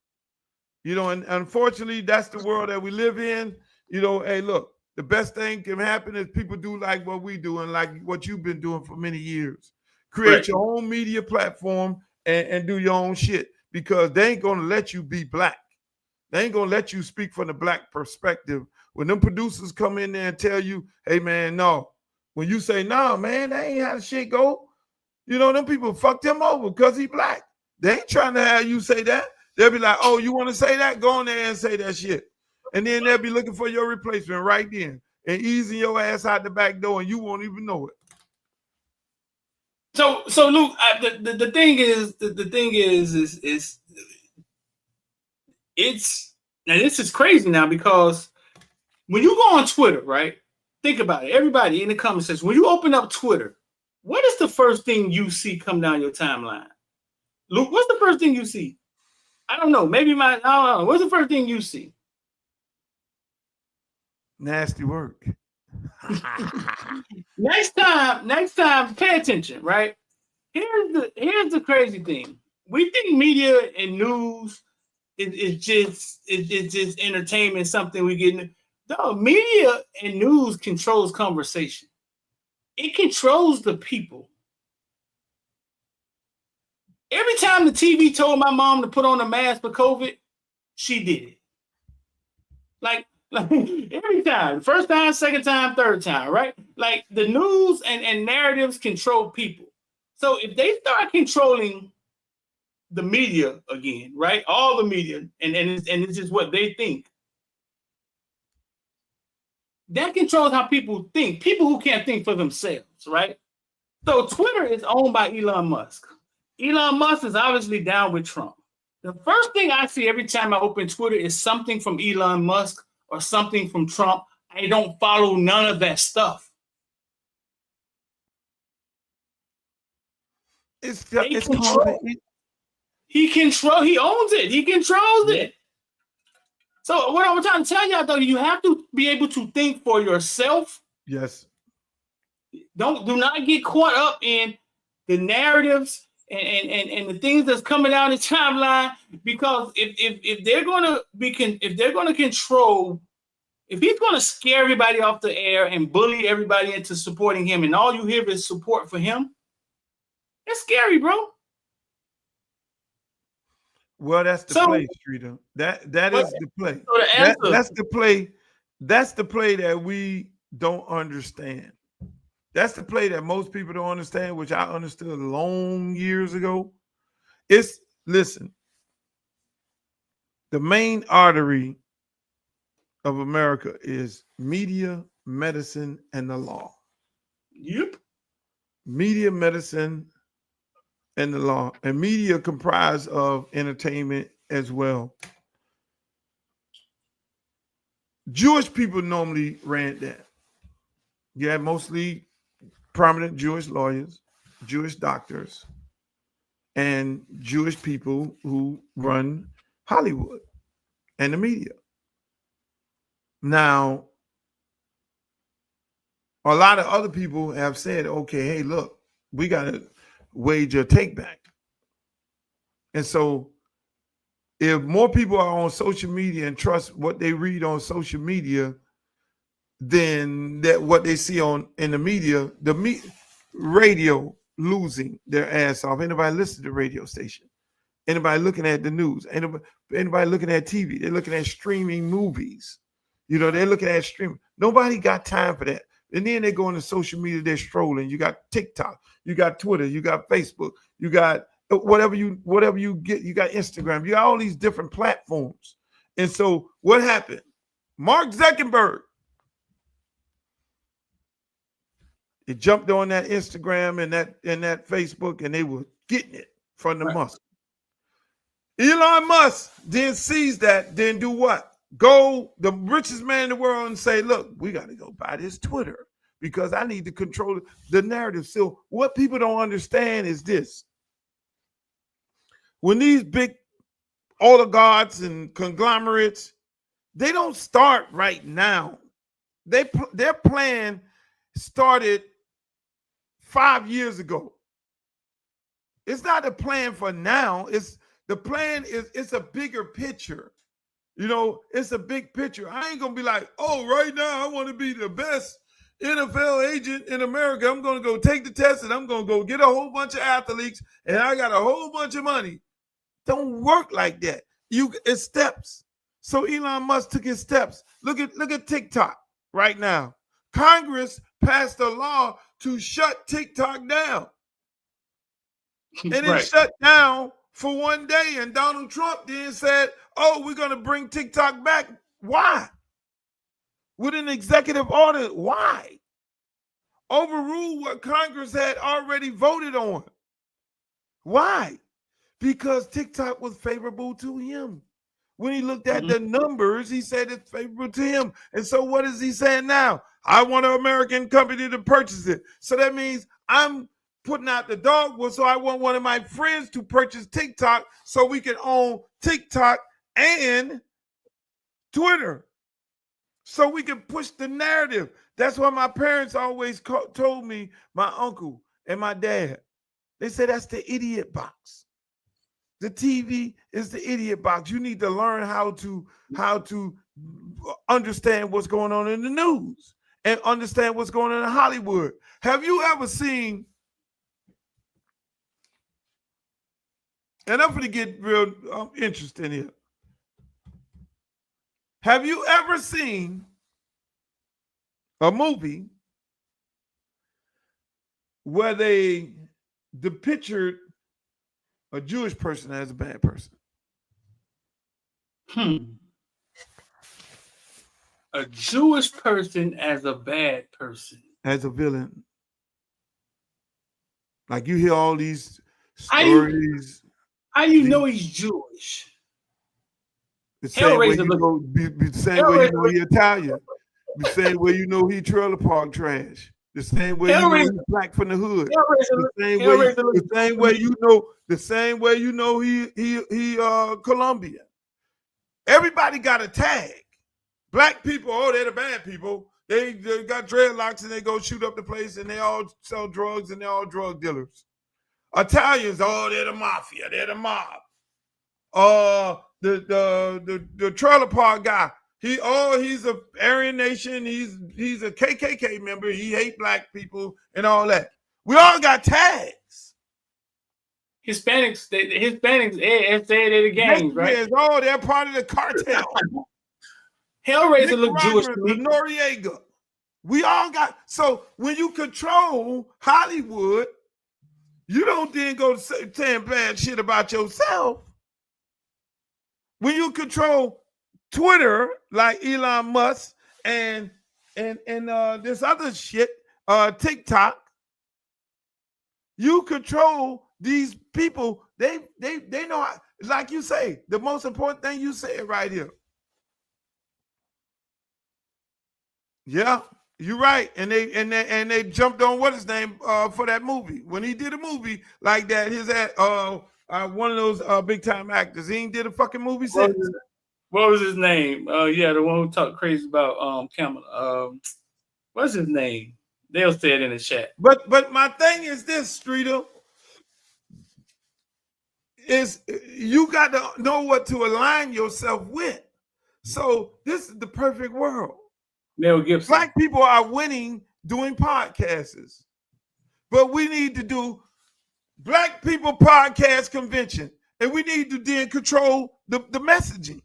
And unfortunately, that's the world that we live in. Hey, look, the best thing can happen is people do like what we do and like what you've been doing for many years. Create your own media platform and do your own shit. because they ain't gonna let you be black. They ain't gonna let you speak from the black perspective. When them producers come in there and tell you, hey man, no. When you say, no, man, that ain't how the shit go. You know, them people fucked him over because he black. They ain't trying to have you say that. They'll be like, oh, you want to say that? Go on there and say that shit. And then they'll be looking for your replacement right then and easing your ass out the back door, and you won't even know it. So Luke, the thing is it's now this is crazy now, because when you go on Twitter, right? Think about it. Everybody in the comment section, when you open up Twitter, what is the first thing you see come down your timeline? Luke, what's the first thing you see? I don't know. Maybe I don't know. What's the first thing you see? Nasty work. Next time, pay attention, right? Here's the crazy thing. We think media and news is just entertainment, something we get. No, media and news controls conversation. It controls the people. Every time the TV told my mom to put on a mask for COVID, she did it. Like every time, first time, second time, third time, right? Like the news and narratives control people. So if they start controlling the media again, right? All the media, and it's just what they think. That controls how people think. People who can't think for themselves, right? So Twitter is owned by Elon Musk. Elon Musk is obviously down with Trump. The first thing I see every time I open Twitter is something from Elon Musk or something from Trump. I don't follow none of that stuff. He owns it. He controls it. So what I'm trying to tell y'all, though, you have to be able to think for yourself. Yes. Do not get caught up in the narratives and the things that's coming out in the timeline, because if they're gonna control, if he's gonna scare everybody off the air and bully everybody into supporting him, and all you hear is support for him, that's scary, bro. Well, that's the play, Streeter. That is the play. So that's the play. That's the play that we don't understand. That's the play that most people don't understand, which I understood long years ago. Listen, the main artery of America is media, medicine, and the law. Yep. Media, medicine, and the law. And media comprised of entertainment as well. Jewish people normally ran that. You had mostly prominent Jewish lawyers, Jewish doctors, and Jewish people who run Hollywood and the media. Now, a lot of other people have said, okay, hey, look, we got to wage a take back. And so if more people are on social media and trust what they read on social media than that what they see in the media, radio losing their ass off. Anybody listen to the radio station? Anybody looking at the news? Anybody looking at TV? They're looking at streaming movies. You know, they're looking at streaming. Nobody got time for that. And then they go into social media, they're strolling. You got TikTok, you got Twitter, you got Facebook, you got whatever you get, you got Instagram, you got all these different platforms. And so what happened? Mark Zuckerberg, he jumped on that Instagram and that Facebook, and they were getting it from the Musk. Elon Musk then sees that, then do what? Go, the richest man in the world, and say, look, we got to go buy this Twitter because I need to control the narrative. So what people don't understand is this. When these big oligarchs and conglomerates, they don't start right now. Their plan started 5 years ago. It's not a plan for now. It's a bigger picture. You know, it's a big picture. I ain't gonna be like, oh, right now I want to be the best NFL agent in America. I'm gonna go take the test and I'm gonna go get a whole bunch of athletes and I got a whole bunch of money. don't work like that. It's steps. So Elon Musk took his steps. Look at TikTok right now. Congress passed a law to shut TikTok down. And it shut down for one day. And Donald Trump then said, oh, we're going to bring TikTok back. Why? With an executive order. Why? Overrule what Congress had already voted on. Why? Because TikTok was favorable to him. When he looked at the numbers, he said it's favorable to him. And so what is he saying now? I want an American company to purchase it. So that means I'm putting out the dogwood. So I want one of my friends to purchase TikTok so we can own TikTok and Twitter. So we can push the narrative. That's why my parents always told me, my uncle and my dad, they said that's the idiot box. The TV is the idiot box. You need to learn how to understand what's going on in the news and understand what's going on in Hollywood. Have you ever seen, and I'm going to get real interesting here. Have you ever seen a movie where they depicted a Jewish person as a bad person? A Jewish person as a bad person. As a villain. Like you hear all these stories. How you know he's Jewish? The same way you know, the same way you know he Italian. The same way you know he trailer park trash. The same way you know he's black from the hood. The same way you know he Colombian. Everybody got a tag. Black people, oh, they're the bad people. They got dreadlocks and they go shoot up the place and they all sell drugs and they're all drug dealers. Italians, oh, they're the mafia, they're the mob. The trailer park guy, he's a Aryan Nation, he's a KKK member, he hate black people and all that. We all got tags. Hispanics, say they're the gangs, right? Oh, they're part of the cartel. Hellraiser look Jewish to me. Noriega. We all got, so when you control Hollywood, you don't then go saying bad shit about yourself. When you control Twitter, like Elon Musk and this other shit, TikTok, you control these people. They know, like you say, the most important thing you said right here. Yeah, you're right. And they jumped on what his name for that movie. When he did a movie like that, one of those big time actors. He ain't did a fucking movie since. What was his name? Yeah, the one who talked crazy about Kamala. What's his name? They'll say it in the chat. But my thing is this, Streeter, is you got to know what to align yourself with. So this is the perfect world. Mel Gibson. Black people are winning doing podcasts, but we need to do Black People Podcast Convention, and we need to then control the messaging.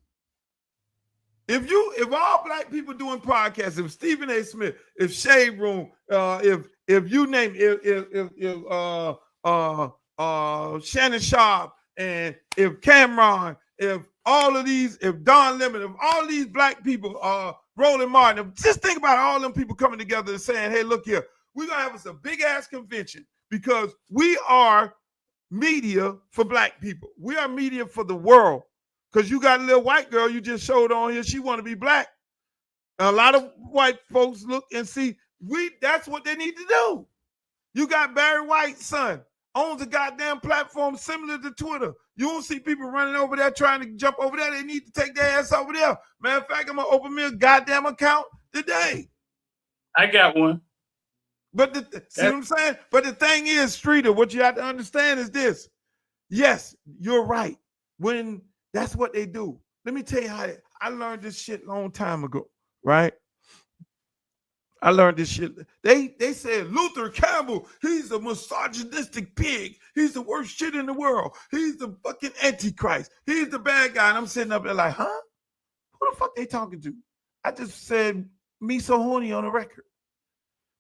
If all black people doing podcasts, if Stephen A. Smith, if Shade Room, if you name Shannon Sharp, and if Cameron, if all of these, if Don Lemon, if all these black people Roland Martin, just think about all them people coming together and saying, hey, look here, we're going to have us a big ass convention because we are media for black people. We are media for the world. Because you got a little white girl you just showed on here, she want to be black. And a lot of white folks look and see, that's what they need to do. You got Barry White's son, owns a goddamn platform similar to Twitter. You don't see people running over there trying to jump over there. They need to take their ass over there. Matter of fact, I'm going to open me a goddamn account today. I got one. But see what I'm saying? But the thing is, Streeter, what you have to understand is this. Yes, you're right. When that's what they do. Let me tell you how I learned this shit a long time ago, right? I learned this shit. They said Luther Campbell, he's a misogynistic pig. He's the worst shit in the world. He's the fucking Antichrist. He's the bad guy. And I'm sitting up there like, huh? Who the fuck they talking to? I just said me so horny on the record.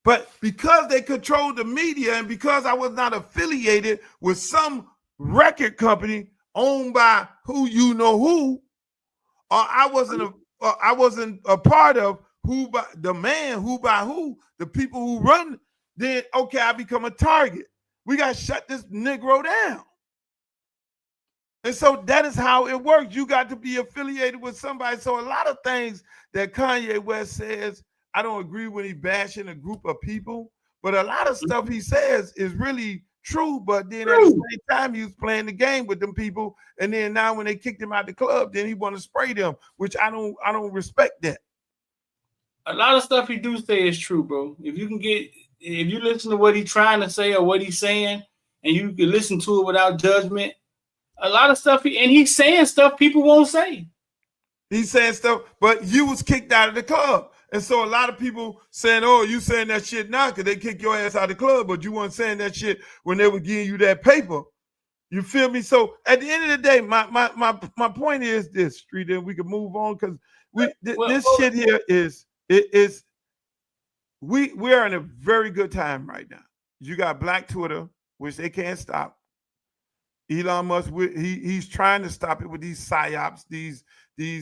But because they controlled the media and because I was not affiliated with some record company owned by who you know who, or I wasn't a part of who by the man, who by who, the people who run, then okay, I become a target. We got to shut this Negro down. And so that is how it works. You got to be affiliated with somebody. So a lot of things that Kanye West says, I don't agree when he bashing a group of people, but a lot of stuff he says is really true. But then at the same time, he was playing the game with them people. And then now when they kicked him out the club, then he want to spray them, which I don't respect that. A lot of stuff he do say is true, bro. If you listen to what he's trying to say or what he's saying, and you can listen to it without judgment, a lot of stuff he's saying stuff people won't say. He's saying stuff, but you was kicked out of the club. And so a lot of people saying, oh, you saying that shit now because they kick your ass out of the club, but you weren't saying that shit when they were giving you that paper. You feel me? So at the end of the day, my point is this, Street, and we can move on because this shit here we're in a very good time right now. You got Black Twitter, which they can't stop. Elon Musk, he's trying to stop it with these psyops, these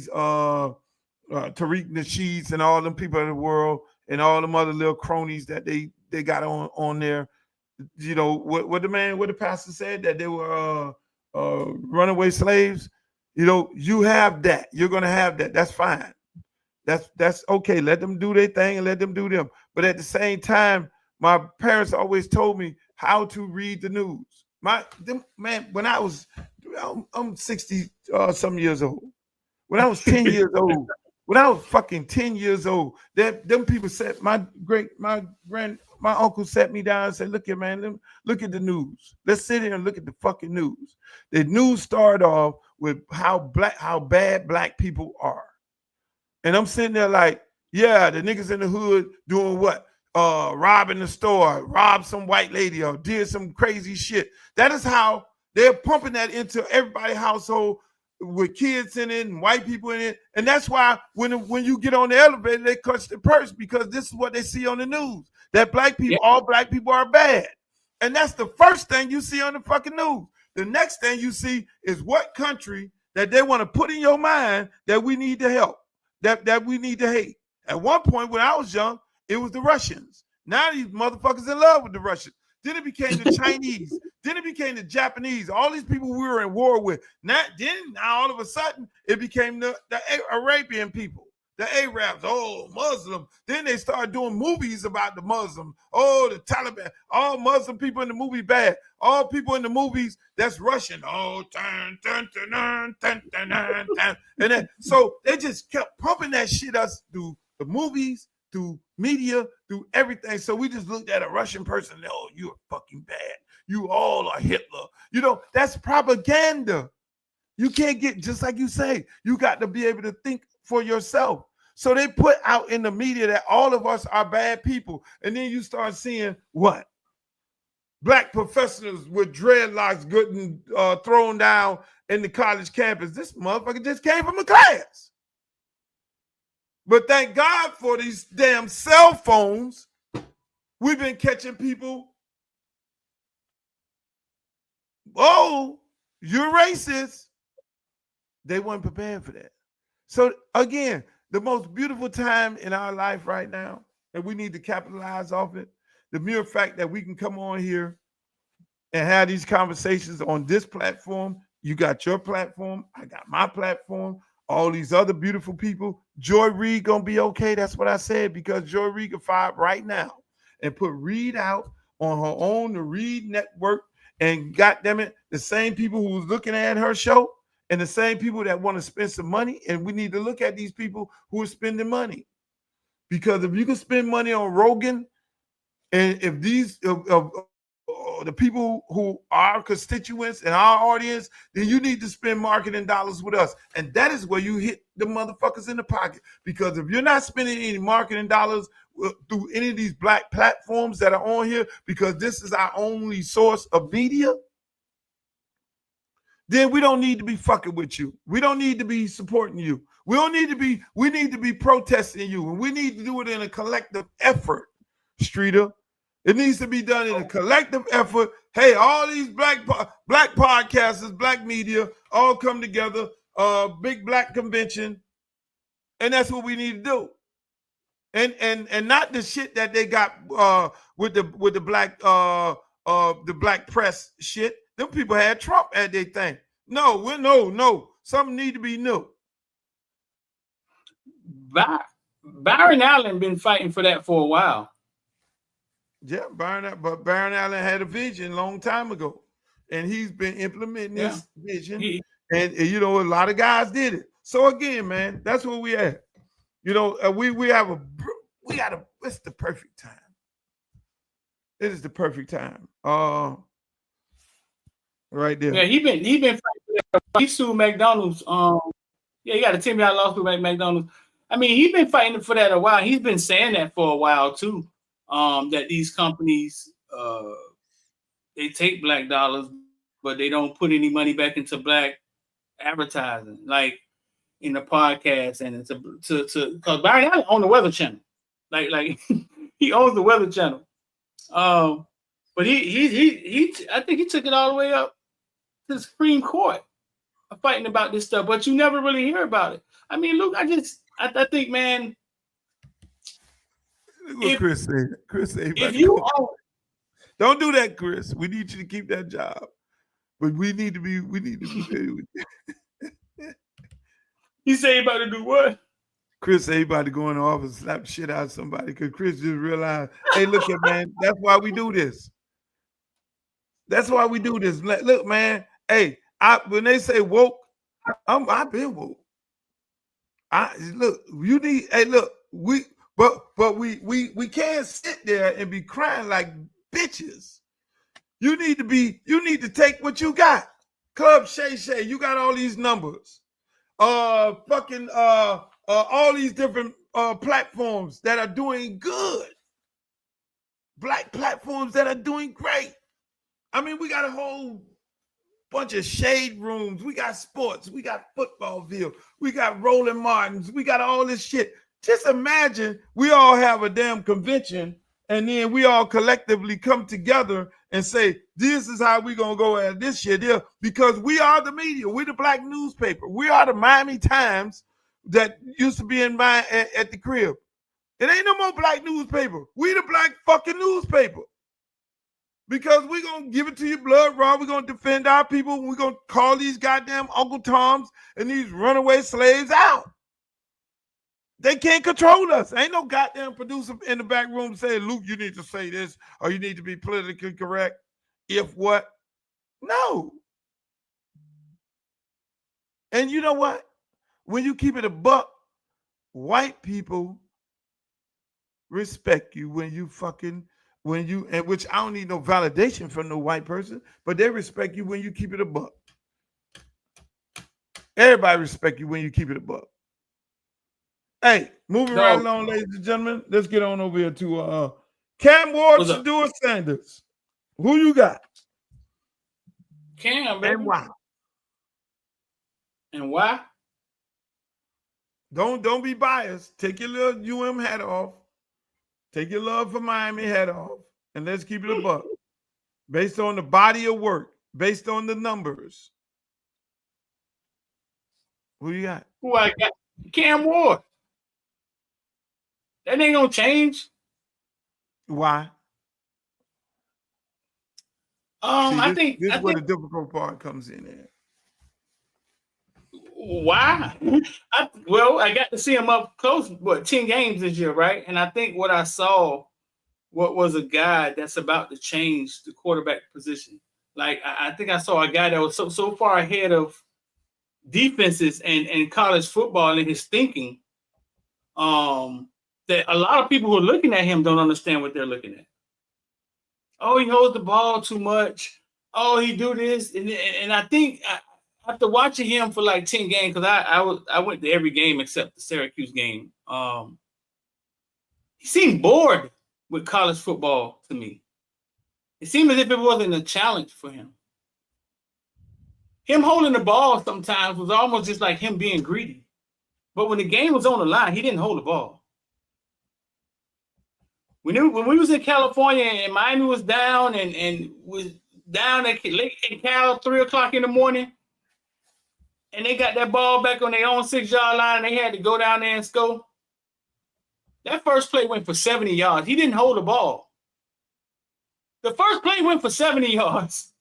Tariq Nasheeds and all them people in the world and all them other little cronies that they got on there. You know what the pastor said, that they were runaway slaves. You know, you have that. You're gonna have that. That's fine. That's okay. Let them do their thing and let them do them. But at the same time, my parents always told me how to read the news. When I was, I'm 60 some years old. When I was 10 years old, when I was fucking 10 years old, them people said, my uncle sat me down and said, look here, man, look at the news. Let's sit here and look at the fucking news. The news started off with how bad Black people are. And I'm sitting there like, yeah, the niggas in the hood doing what? Robbing the store, robbed some white lady or did some crazy shit. That is how they're pumping that into everybody's household with kids in it and white people in it. And that's why when you get on the elevator, they clutch the purse because this is what they see on the news. That Black people, all Black people are bad. And that's the first thing you see on the fucking news. The next thing you see is what country that they want to put in your mind that we need to help, that we need to hate. At one point when I was young, it was the Russians. Now these motherfuckers in love with the Russians. Then it became the Chinese. Then it became the Japanese. All these people we were in war with. Now all of a sudden, it became the Arabian people, the Arabs. Oh, Muslim. Then they started doing movies about the Muslim. Oh, the Taliban. All Muslim people in the movie bad. All people in the movies that's Russian. Oh, dun, dun, dun, dun, dun, dun, dun, dun. And then, so they just kept pumping that shit us through the movies, through media, through everything. So we just looked at a Russian person, oh, you're fucking bad. You all are Hitler. You know, that's propaganda. You can't get, just like you say, you got to be able to think for yourself. So they put out in the media that all of us are bad people. And then you start seeing what? Black professors with dreadlocks getting thrown down in the college campus. This motherfucker just came from a class. But thank God for these damn cell phones. We've been catching people. Oh, you're racist. They weren't prepared for that. So again, the most beautiful time in our life right now, and we need to capitalize off it. The mere fact that we can come on here and have these conversations on this platform. You got your platform. I got my platform. All these other beautiful people. Joy Reid gonna be okay. That's what I said, because Joy Reid can fire up right now and put Reid out on her own, the Reid Network, and goddamn it, the same people who was looking at her show and the same people that want to spend some money. And we need to look at these people who are spending money, because if you can spend money on Rogan, and if these the people who are constituents and our audience, then you need to spend marketing dollars with us. And that is where you hit the motherfuckers in the pocket. Because if you're not spending any marketing dollars through any of these black platforms that are on here, because this is our only source of media, then we don't need to be fucking with you. We don't need to be supporting you. We need to be protesting you. And we need to do it in a collective effort, Streeter. It needs to be done in a collective effort. Hey, all these black podcasters, black media, all come together, big black convention, and that's what we need to do. And not the shit that they got with the black press shit. Them people had Trump at their thing. No. Something need to be new. Byron Allen been fighting for that for a while. Yeah, Byron Allen had a vision a long time ago, and he's been implementing this vision. And you know, a lot of guys did it. So again, man, that's where we at. You know, it's the perfect time. It is the perfect time. Right there. Yeah, he been fighting for that. He sued McDonald's. He got a $10 million lawsuit with McDonald's. I mean, he's been fighting for that a while. He's been saying that for a while too. That these companies they take black dollars, but they don't put any money back into black advertising, like in the podcast, and it's because Byron Allen owns the Weather Channel, like he owns the Weather Channel. But he I think he took it all the way up to the Supreme Court, fighting about this stuff. But you never really hear about it. I mean, Luke, I think, man. Chris said, if you don't do that, Chris. We need you to keep that job, but we need to be. He say about to do what? Chris said he about to go in the office and slap the shit out of somebody because Chris just realized, hey, look at man, that's why we do this. That's why we do this. Look, man. Hey, when they say woke, I've been woke. We can't sit there and be crying like bitches. You need to take what you got. Club Shay, you got all these numbers. All these different platforms that are doing good. Black platforms that are doing great. I mean, we got a whole bunch of shade rooms. We got sports. We got Footballville. We got Roland Martins. We got all this shit. Just imagine we all have a damn convention and then we all collectively come together and say, this is how we're going to go at this shit here, because we are the media. We're the black newspaper. We are the Miami Times that used to be at the crib. It ain't no more black newspaper. We the black fucking newspaper. Because we're going to give it to you blood raw. We're going to defend our people. We're going to call these goddamn Uncle Toms and these runaway slaves out. They can't control us. Ain't no goddamn producer in the back room saying, Luke, you need to say this or you need to be politically correct. If what? No. And you know what? When you keep it a buck, white people respect you and which I don't need no validation from no white person, but they respect you when you keep it a buck. Everybody respect you when you keep it a buck. Hey, moving right along, ladies and gentlemen. Let's get on over here to Cam Ward, Shedeur Sanders. Who you got? Cam, baby. And why? And why? Don't be biased. Take your little UM hat off. Take your love for Miami hat off. And let's keep it a buck. Based on the body of work. Based on the numbers. Who you got? Who I got? Cam Ward. That ain't gonna change. Why? I think this is where the difficult part comes in there. Why? I got to see him up close, 10 games this year, right? And I think what I saw, what was a guy that's about to change the quarterback position. Like I think I saw a guy that was so far ahead of defenses and college football in his thinking, that a lot of people who are looking at him don't understand what they're looking at. Oh, he holds the ball too much. Oh, he do this, and I think after watching him for like 10 games, because I went to every game except the Syracuse game. He seemed bored with college football to me. It seemed as if it wasn't a challenge for him. Him holding the ball sometimes was almost just like him being greedy. But when the game was on the line, he didn't hold the ball. When we was in California and Miami was down and was down at Cal 3 o'clock in the morning, and they got that ball back on their own 6-yard line, and they had to go down there and score. That first play went for 70 yards. He didn't hold the ball. The first play went for 70 yards.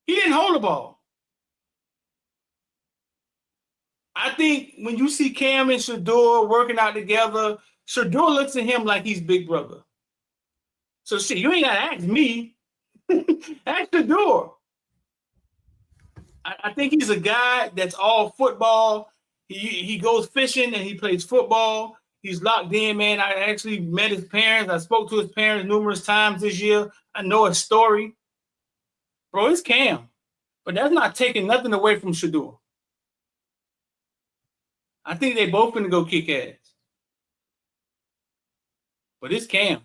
He didn't hold the ball. I think when you see Cam and Shedeur working out together, Shedeur looks at him like he's big brother. So shit, you ain't gotta ask me. Ask Shedeur. I think he's a guy that's all football. He goes fishing and he plays football. He's locked in, man. I actually met his parents. I spoke to his parents numerous times this year. I know his story. Bro, it's Cam. But that's not taking nothing away from Shedeur. I think they both gonna go kick ass. But it's Cam.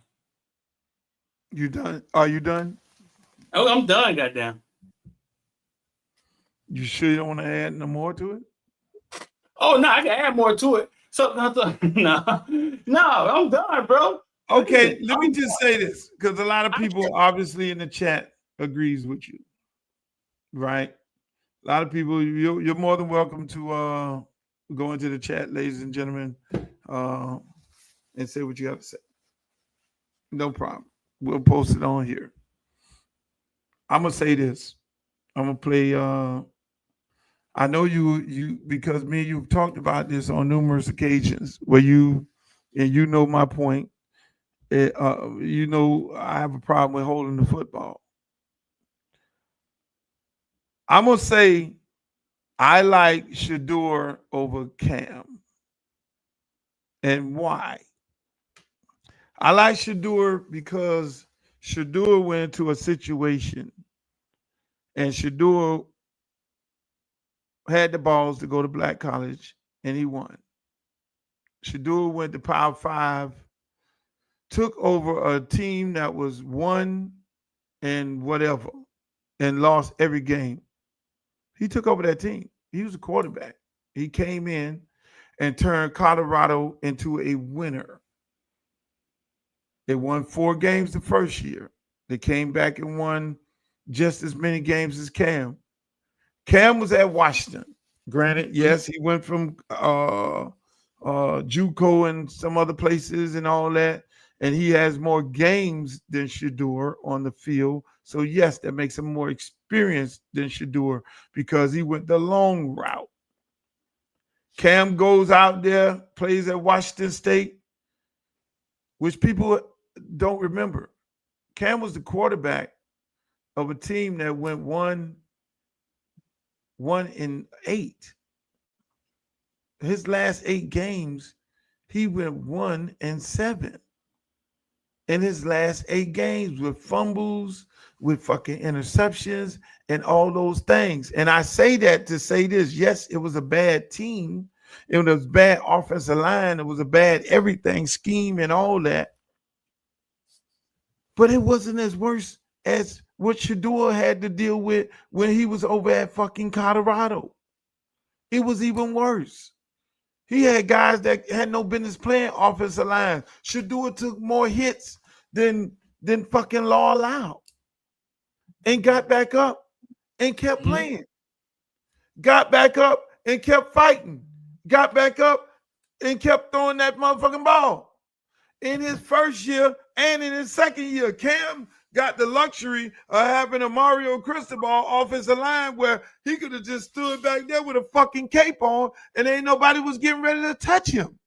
You done? Are you done? Oh, I'm done, goddamn. You sure you don't want to add no more to it? Oh, no, I can add more to it. So, no, I'm done, bro. Okay, let me just say this, because a lot of people obviously in the chat agrees with you, right? A lot of people, you're more than welcome to go into the chat, ladies and gentlemen, and say what you have to say. No problem. We'll post it on here. I'm gonna say this. I'm gonna play. I know you because me and you've talked about this on numerous occasions where you know my point. You know I have a problem with holding the football. I'm gonna say I like Shedeur over Cam. And why? I like Shedeur because Shedeur went into a situation and Shedeur had the balls to go to Black College and he won. Shedeur went to Power 5, took over a team that was 1 and whatever and lost every game. He took over that team. He was a quarterback. He came in and turned Colorado into a winner. They won 4 games the first year. They came back and won just as many games as Cam. Cam was at Washington. Granted, yes, he went from JUCO and some other places and all that, and he has more games than Shedeur on the field. So yes, that makes him more experienced than Shedeur because he went the long route. Cam goes out there, plays at Washington State, which people don't remember. Cam was the quarterback of a team that went 1-8. His last 8 games, he went 1-7. In his last 8 games with fumbles, with fucking interceptions, and all those things. And I say that to say this. Yes, it was a bad team. It was bad offensive line. It was a bad everything scheme and all that. But it wasn't as worse as what Shedeur had to deal with when he was over at fucking Colorado. It was even worse. He had guys that had no business playing offensive line. Shedeur took more hits than fucking law allowed. And got back up and kept playing. Got back up and kept fighting. Got back up and kept throwing that motherfucking ball. In his first year and in his second year, Cam got the luxury of having a Mario Cristobal offensive line where he could have just stood back there with a fucking cape on and ain't nobody was getting ready to touch him.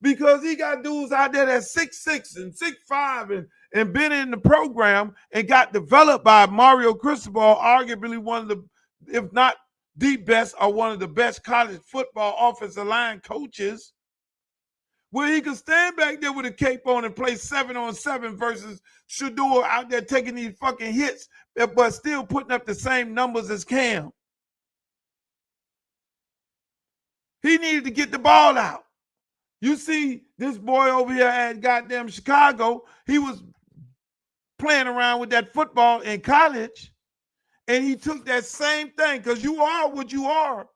Because he got dudes out there that's 6'6" and 6'5" and been in the program and got developed by Mario Cristobal, arguably one of the, if not the best, or one of the best college football offensive line coaches, where he could stand back there with a cape on and play 7-on-7 versus Shedeur out there taking these fucking hits, but still putting up the same numbers as Cam. He needed to get the ball out. You see this boy over here at goddamn Chicago, he was playing around with that football in college, and he took that same thing because you are what you are.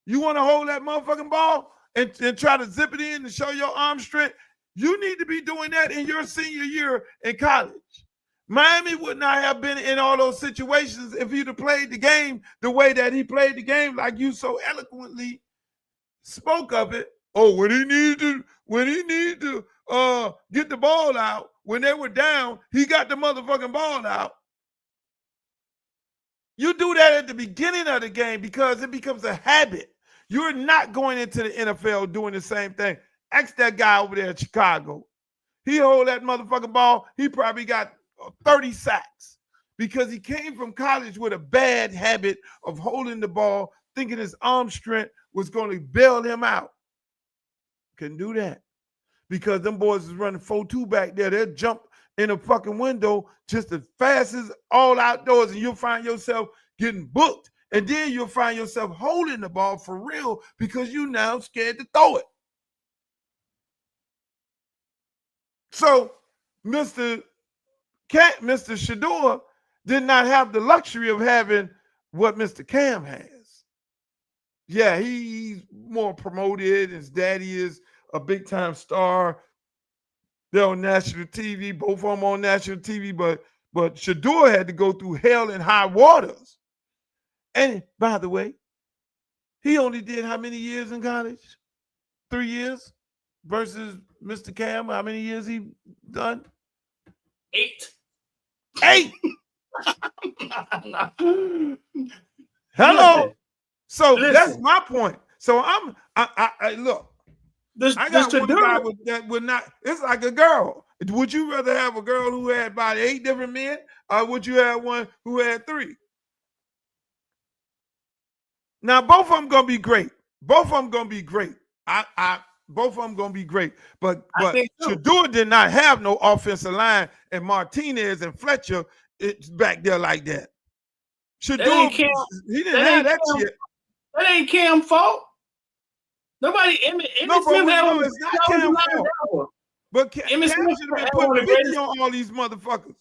You want to hold that motherfucking ball and try to zip it in and show your arm strength? You need to be doing that in your senior year in college. Miami would not have been in all those situations if he'd have played the game the way that he played the game, like you so eloquently spoke of it. Oh, when he needed to get the ball out, when they were down, he got the motherfucking ball out. You do that at the beginning of the game because it becomes a habit. You're not going into the NFL doing the same thing. Ask that guy over there in Chicago. He hold that motherfucking ball, he probably got 30 sacks because he came from college with a bad habit of holding the ball, thinking his arm strength was going to bail him out. Couldn't do that because them boys is running 4-2 back there. They'll jump in a fucking window just as fast as all outdoors, and you'll find yourself getting booked. And then you'll find yourself holding the ball for real because you now scared to throw it. So Mr. Shedeur did not have the luxury of having what Mr. Cam has. Yeah, he's more promoted. His daddy is a big-time star. They're on national TV. Both of them on national TV, but Shedeur had to go through hell and high waters. And by the way, he only did how many years in college? 3 years versus Mr. Cam. How many years he done? 8. 8. Hello. So that's my point. So I look. I got one guy that would not. It's like a girl. Would you rather have a girl who had about 8 different men, or would you have one who had 3? Now both of them gonna be great. Both of them gonna be great. Both of them gonna be great. But Shedeur did not have no offensive line, and Martinez and Fletcher it's back there like that. Shedeur, he didn't have that shit. That ain't Cam's fault. Nobody. No, but it's not Cam's fault. But Cam should have been putting 50 on all these motherfuckers.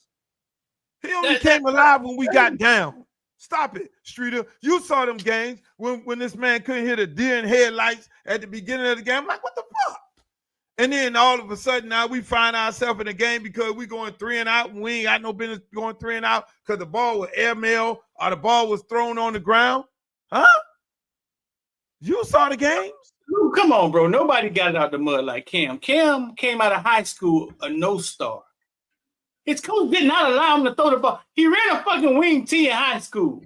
He only came alive when we got down. Stop it, Streeter. You saw them games when this man couldn't hit a deer in headlights at the beginning of the game. I'm like, what the fuck? And then all of a sudden now we find ourselves in the game because we going 3 and out and we ain't got no business going 3 and out because the ball was airmail or the ball was thrown on the ground. Huh? You saw the games? Come on, bro. Nobody got it out the mud like Cam. Cam came out of high school a no-star. His coach did not allow him to throw the ball. He ran a fucking wing T in high school.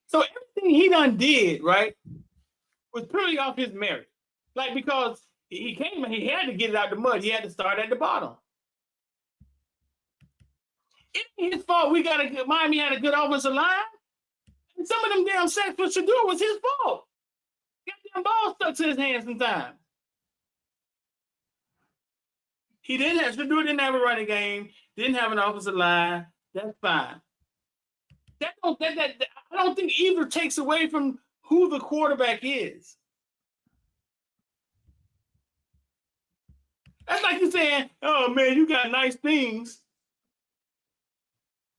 So everything he done did, right, was purely off his merit. Like, because he came and he had to get it out the mud. He had to start at the bottom. It ain't his fault Miami had a good offensive line. And some of them damn sacks for Shedeur was his fault. Goddamn ball stuck to his hands sometimes. Shedeur didn't have a running game, didn't have an offensive line. That's fine. I don't think either takes away from who the quarterback is. That's like you saying, oh man, you got nice things.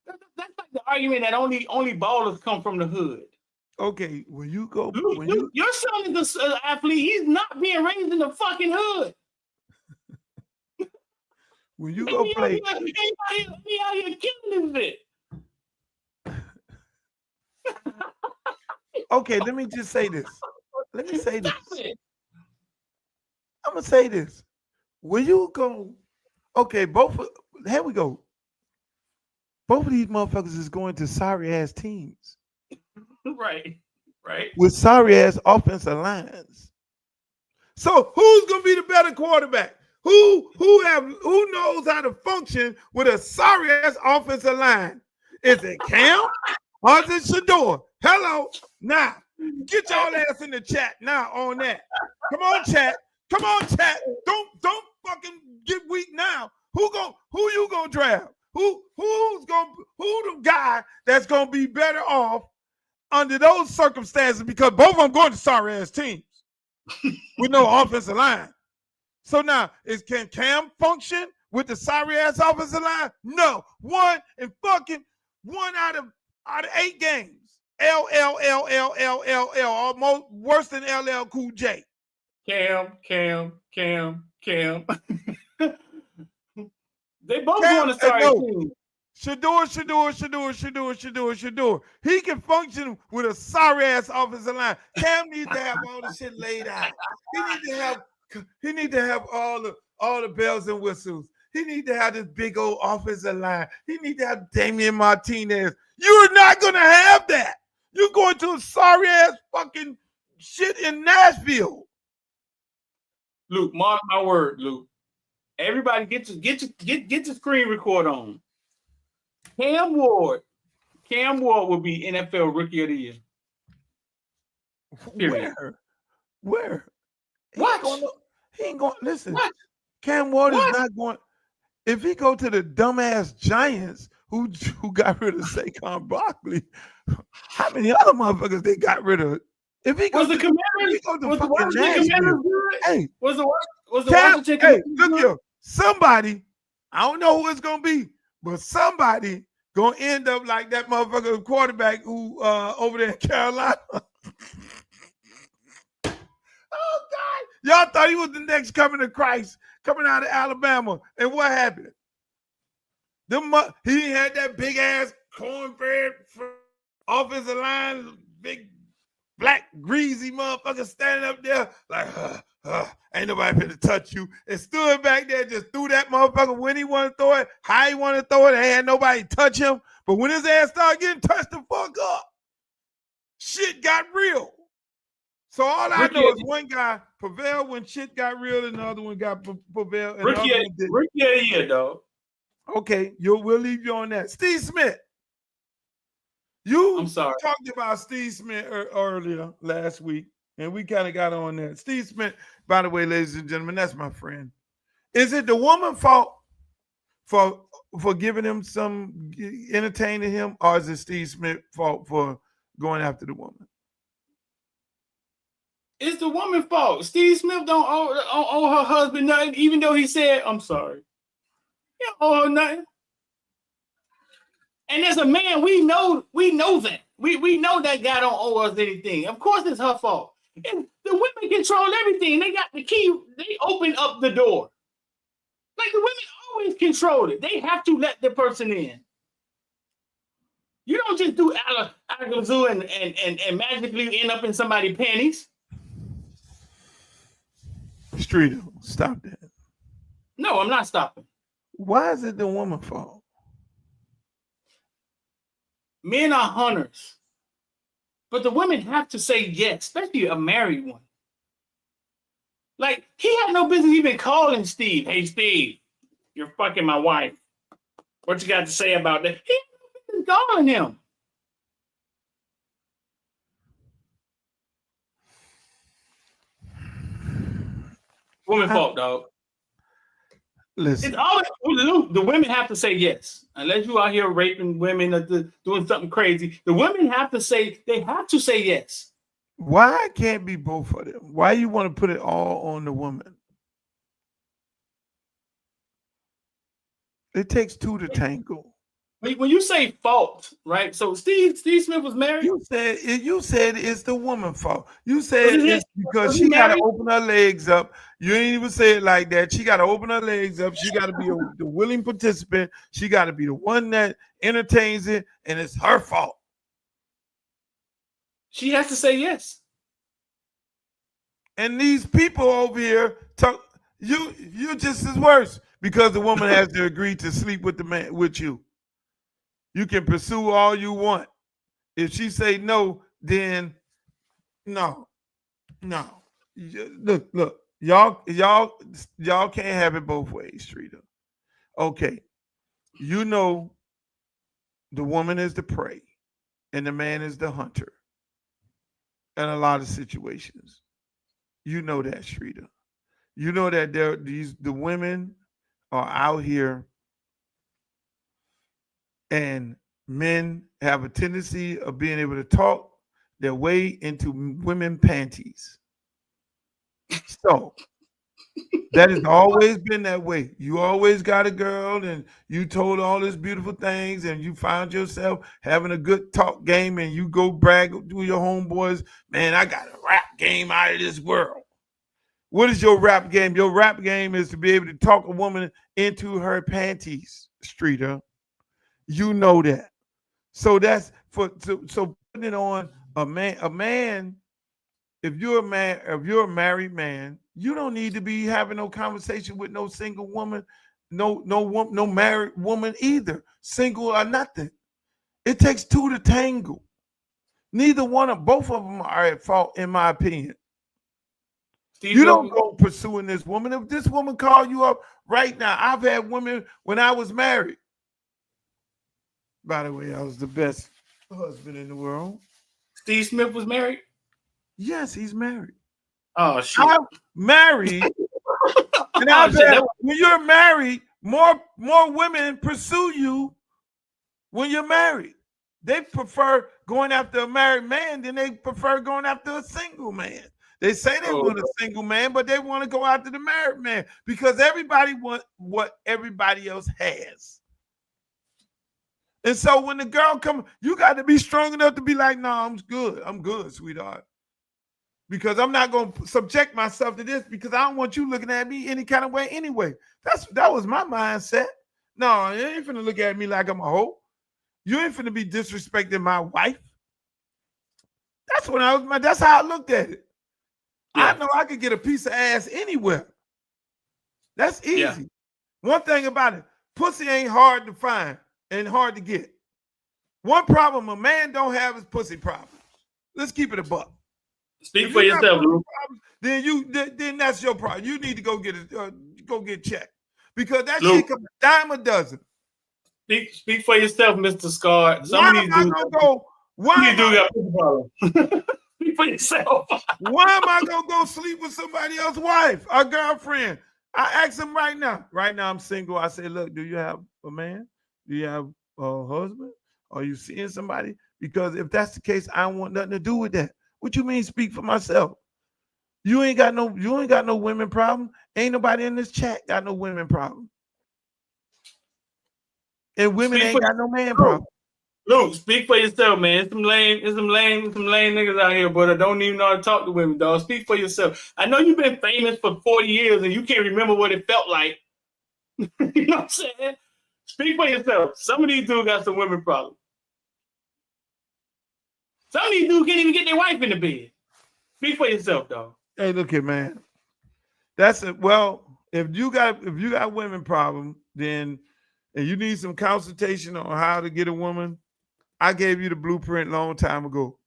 That's like the argument that only ballers come from the hood. Okay, when you go, your son is an athlete. He's not being raised in the fucking hood. When you go play, he out here killing this shit. Okay, let me just say this. I'm gonna say this. When you go, okay, here we go. Both of these motherfuckers is going to sorry ass teams. Right. With sorry ass offensive lines. So who's gonna be the better quarterback? Who knows how to function with a sorry ass offensive line? Is it Cam or is it Shedeur? Hello. Now, get y'all ass in the chat now on that. Come on, chat. Don't fucking get weak now. Who you gonna draft? Who the guy that's gonna be better off under those circumstances? Because both of them going to sorry ass teams with no offensive line. So now can Cam function with the sorry ass offensive line? No. One out of 8 games. L, almost worse than LL Cool J. Cam. They both going to start team. Shador. He can function with a sorry ass offensive line. Cam needs to have all the shit laid out. He need to have all the bells and whistles. He need to have this big old offensive line. He need to have Damian Martinez. You're not gonna have that. You're going to a sorry ass fucking shit in Nashville. Luke, mark my word, Luke. Everybody get your screen record on. Cam Ward will be NFL Rookie of the Year. Period. Where? What? He ain't going. Listen, what? Cam Ward is not going. If he go to the dumbass Giants who got rid of Saquon Barkley, how many other motherfuckers they got rid of? If he goes was the Commanders, was the Washington Commanders good? Hey, was the Washington Commanders look here. Somebody, I don't know who it's gonna be, but somebody gonna end up like that motherfucker quarterback who over there in Carolina. Oh God! Y'all thought he was the next coming of Christ, coming out of Alabama, and what happened? He had that big ass cornbread offensive line, big black greasy motherfucker standing up there like, ain't nobody finna touch you. And stood back there, just threw that motherfucker when he wanted to throw it, how he wanted to throw it, and had nobody touch him. But when his ass started getting touched the fuck up, shit got real. So all I know is one guy prevailed when shit got real, and the other one got prevailed. Rookie of the Year, dog. Okay, we'll leave you on that. Steve Smith. I'm sorry. Talked about Steve Smith earlier last week, and we kind of got on that. Steve Smith, by the way, ladies and gentlemen, that's my friend. Is it the woman's fault for giving him some, entertaining him, or is it Steve Smith's fault for going after the woman? It's the woman's fault. Steve Smith don't owe her husband nothing, even though he said, I'm sorry. He don't owe her nothing. And as a man, we know that. We know that guy don't owe us anything. Of course it's her fault. And the women control everything. They got the key. They open up the door. Like the women always control it. They have to let the person in. You don't just do alakazoo and magically end up in somebody's panties. Streeter, stop that. No, I'm not stopping. Why is it the woman's fault? Men are hunters. But the women have to say yes, especially a married one. Like, he had no business even calling Steve. Hey, Steve, you're fucking my wife. What you got to say about that? He had no business calling him. Woman fault, dog. Listen. It's always, the women have to say yes. Unless you out here raping women or doing something crazy, the women have to say yes. Why can't be both of them? Why you want to put it all on the woman? It takes two to tango. When you say fault, right? So Steve Smith was married. You said it's the woman's fault. You said it's because she got to open her legs up. You ain't even say it like that. She got to open her legs up. She got to be the willing participant. She got to be the one that entertains it, and it's her fault. She has to say yes. And these people over here talk. You just as worse because the woman has to agree to sleep with the man with you. You can pursue all you want. If she say no, then no. Look. Y'all can't have it both ways, Streeter. Okay. You know the woman is the prey and the man is the hunter in a lot of situations. You know that, Streeter. You know that the women are out here, and men have a tendency of being able to talk their way into women panties. So that has always been that way. You always got a girl and you told all these beautiful things and you found yourself having a good talk game and you go brag to your homeboys, man, I got a rap game out of this world. What is your rap game? Your rap game is to be able to talk a woman into her panties, Streeter. You know that. So that's so putting it on a man. If you're a married man, you don't need to be having no conversation with no single woman, no married woman either, single or nothing. It takes two to tangle. Both of them are at fault, in my opinion. You don't go pursuing this woman. If this woman call you up right now, I've had women when I was married. By the way, I was the best husband in the world. Steve Smith was married? Yes, he's married. Oh, shit. I'm married. And when you're married, more women pursue you when you're married. They prefer going after a married man than they prefer going after a single man. They say they want a single man, but they want to go after the married man because everybody wants what everybody else has. And so when the girl comes, you got to be strong enough to be like, no, I'm good, sweetheart. Because I'm not going to subject myself to this because I don't want you looking at me any kind of way anyway. That was my mindset. No, you ain't finna look at me like I'm a hoe. You ain't finna be disrespecting my wife. That's how I looked at it. Yeah. I know I could get a piece of ass anywhere. That's easy. Yeah. One thing about it, pussy ain't hard to find and hard to get. One problem a man don't have is pussy problems. Let's keep it a buck. Speak for yourself, Lou. Then that's your problem. You need to go get checked because that shit comes a dime a dozen. Speak for yourself, Mr. Scar. Why am I gonna go? Speak for yourself. Why am I gonna go sleep with somebody else's wife or girlfriend? I ask him right now. Right now, I'm single. I say, look, do you have a man? Do you have a husband? Are you seeing somebody? Because if that's the case, I don't want nothing to do with that. What you mean? Speak for myself. You ain't got no women problem. Ain't nobody in this chat got no women problem. And women ain't got no man problem. Luke, speak for yourself, man. It's some lame niggas out here, but I don't even know how to talk to women, dog. Speak for yourself. I know you've been famous for 40 years and you can't remember what it felt like. You know what I'm saying? Speak for yourself. Some of these dudes got some women problems. Some of these dudes can't even get their wife in the bed. Speak for yourself, dog. Hey, look here, man. That's it. Well, if you got women problem, then and you need some consultation on how to get a woman, I gave you the blueprint long time ago.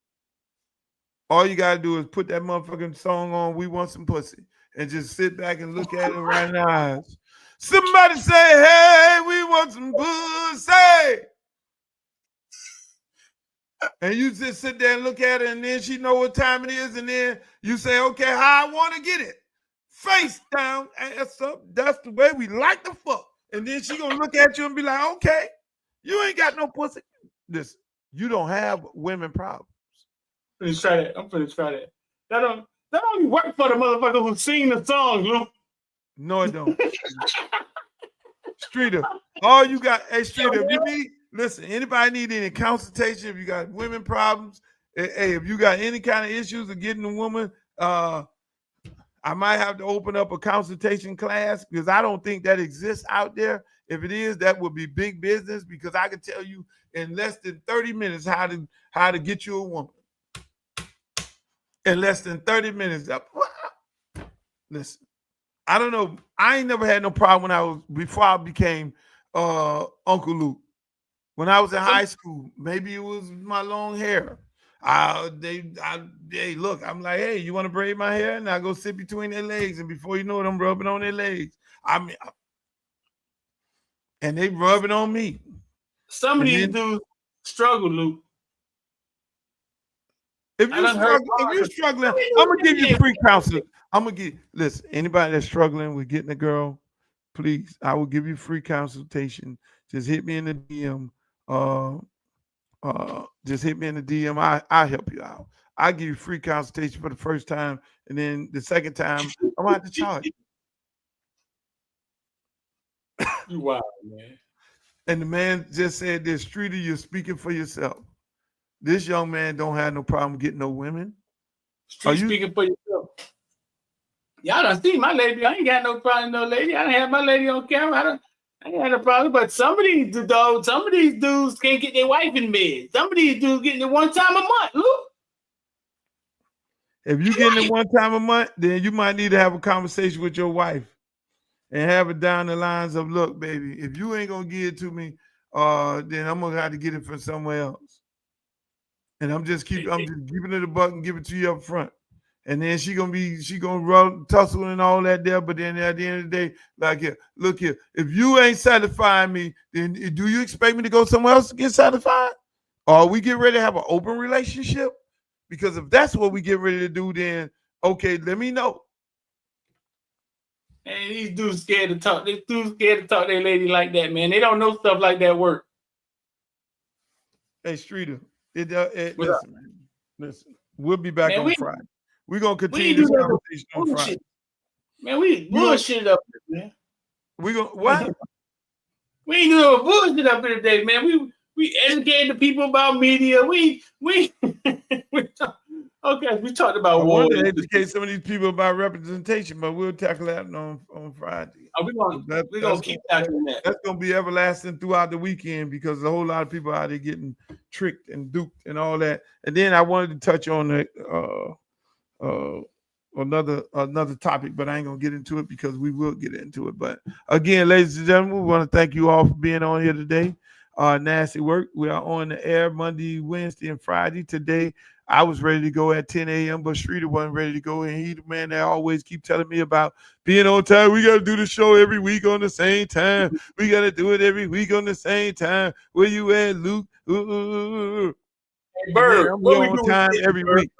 All you gotta do is put that motherfucking song on, We Want Some Pussy, and just sit back and look at it right in the eyes. Somebody say, hey, we want some pussy. And you just sit there and look at her, and then she know what time it is, and then you say, okay, how I want to get it. Face down, ass up. That's the way we like to fuck. And then she gonna look at you and be like, okay, you ain't got no pussy. Listen, you don't have women problems. I'm finna try that. That only work for the motherfucker who sing the song, Luke. No, it don't. Streeter, all you got, hey, Streeter, if you need, listen, anybody need any consultation, if you got women problems, hey, if you got any kind of issues of getting a woman, I might have to open up a consultation class because I don't think that exists out there. If it is, that would be big business because I can tell you in less than 30 minutes how to get you a woman. In less than 30 minutes. Listen, I don't know. I ain't never had no problem before I became Uncle Luke. When I was in high school, maybe it was my long hair. Hey, look, I'm like, hey, you want to braid my hair? And I go sit between their legs, and before you know it, I'm rubbing on their legs. And they rubbing on me. Some of these dudes struggle, Luke. If you're struggling, I'm gonna give you free counseling. Listen, anybody that's struggling with getting a girl, please, I will give you free consultation. Just hit me in the DM. Just hit me in the DM. I'll help you out. I'll give you free consultation for the first time, and then the second time I'm gonna have to charge you. You wild, man. And the man just said this, Streeter, you're speaking for yourself. This young man don't have no problem getting no women. Street speaking for yourself. Y'all done see my lady. I ain't got no problem with no lady. I done have my lady on camera. I ain't had a problem. But some of these dudes can't get their wife in bed. Some of these dudes getting it one time a month. Look. If you getting it one time a month, then you might need to have a conversation with your wife and have it down the lines of, look, baby, if you ain't gonna give it to me, then I'm gonna have to get it from somewhere else. And I'm just giving it a buck and give it to you up front. And then she gonna run tussle and all that there. But then at the end of the day, like, here, look here, if you ain't satisfying me, then do you expect me to go somewhere else to get satisfied? Or we get ready to have an open relationship? Because if that's what we get ready to do, then okay, let me know. And these dudes scared to talk. These dudes scared to talk to their lady like that, man. They don't know stuff like that work. Hey, Streeter, listen, man. Listen, we'll be back on Friday. We're gonna continue this conversation on Friday. Man, we bullshit up here, man. We gonna what? We ain't doing no bullshit up here today, man. We educated the people about media. We talked about war. I want to educate some of these people about representation, but we'll tackle that on Friday. We're gonna keep tackling that. That's gonna be everlasting throughout the weekend because a whole lot of people out there getting tricked and duped and all that. And then I wanted to touch on another topic, but I ain't gonna get into it because we will get into it. But again, ladies and gentlemen, we want to thank you all for being on here today. Nasty Work. We are on the air Monday, Wednesday, and Friday. Today, I was ready to go at 10 a.m., but Streeter wasn't ready to go. And he the man that always keep telling me about being on time. We got to do the show every week on the same time. We got to do it every week on the same time. Where you at, Luke? Hey, Bird, I'm on time every week.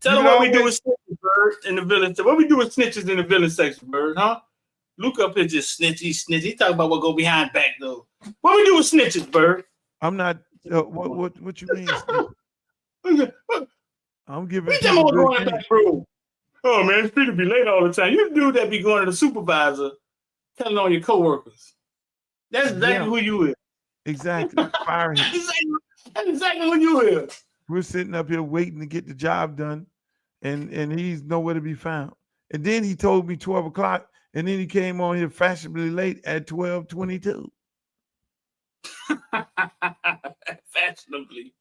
Tell them what we do with snitches, Bird, in the village. What we do with snitches in the village section, Bird, huh? Luke up here just snitchy. He talking about what go behind back though. What we do with snitches, Bird? I'm not. What you mean? I'm giving. We talking about going back, bro. Oh man, it's free to be late all the time. You the dude that be going to the supervisor, telling on your coworkers. That's exactly who you is. Exactly. Fire him. That's exactly who you is. We're sitting up here waiting to get the job done, and he's nowhere to be found. And then he told me 12 o'clock, and then he came on here fashionably late at 12:22. Fashionably.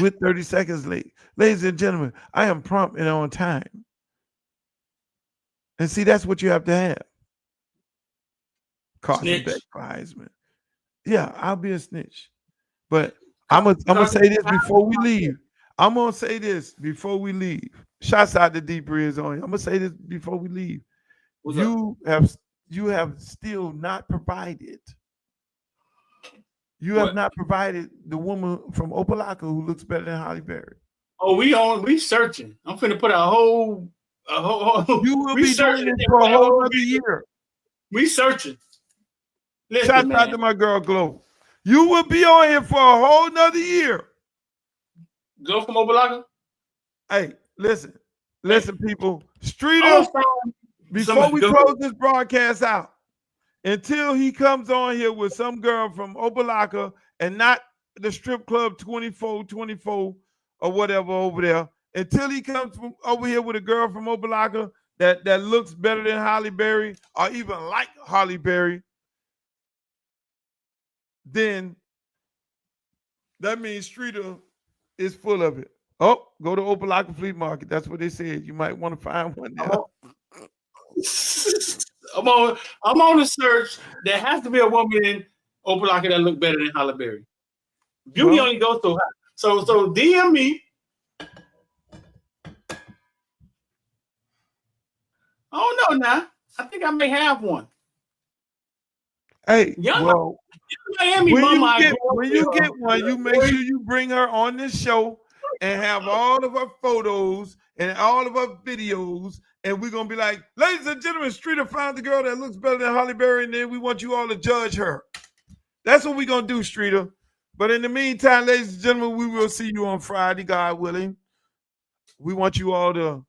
With 30 seconds late. Ladies and gentlemen, I am prompt and on time. And see, that's what you have to have. Carson Beck for Heisman. Yeah, I'll be a snitch. But I'm gonna say this before we leave. I'm gonna say this before we leave. Shouts out to Deep Riz on you. I'm gonna say this before we leave. You have still not provided. You have not provided the woman from Opelika who looks better than Holly Berry. Oh, we searching. I'm finna put a whole you will be doing this for a whole other year. We searching. Shout out to my girl Glow. You will be on here for a whole nother year. Glow from Opelika? Hey, listen, people. Streeter, before we close this broadcast out, until he comes on here with some girl from Opelika and not the strip club 24 or whatever over there, until he comes from over here with a girl from Opelika that looks better than Holly Berry or even like Holly Berry, then that means Streeter is full of it. Oh, go to Opelika Flea Market. That's what they said. You might want to find one now. I'm on a search. There has to be a woman in Opelika that look better than Holly Berry. Beauty only goes so high. So DM me. I don't know now. I think I may have one. Hey, when you get one, you make sure you bring her on this show and have all of her photos and all of her videos and we're gonna be like, ladies and gentlemen, Streeter found the girl that looks better than Holly Berry, and then we want you all to judge her. That's what we're gonna do, Streeter. But in the meantime, ladies and gentlemen, we will see you on Friday, God willing. We want you all to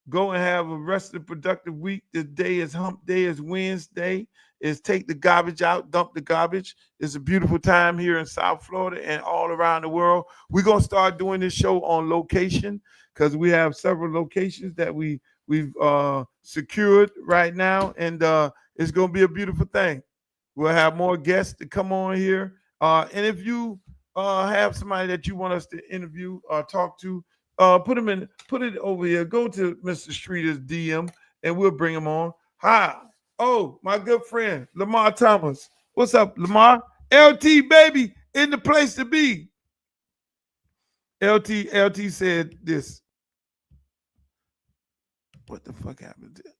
go and have a rest of the productive week. This day is hump day, is Wednesday. Is take the garbage out, dump the garbage. It's a beautiful time here in South Florida and all around the world. We're gonna start doing this show on location because we have several locations that we've secured right now, and it's gonna be a beautiful thing. We'll have more guests to come on here, and if you have somebody that you want us to interview or talk to, put it over here. Go to Mr. Streeter's DM, and we'll bring him on. Hi. Oh, my good friend, Lamar Thomas. What's up, Lamar? LT, baby, in the place to be. LT said this. What the fuck happened there?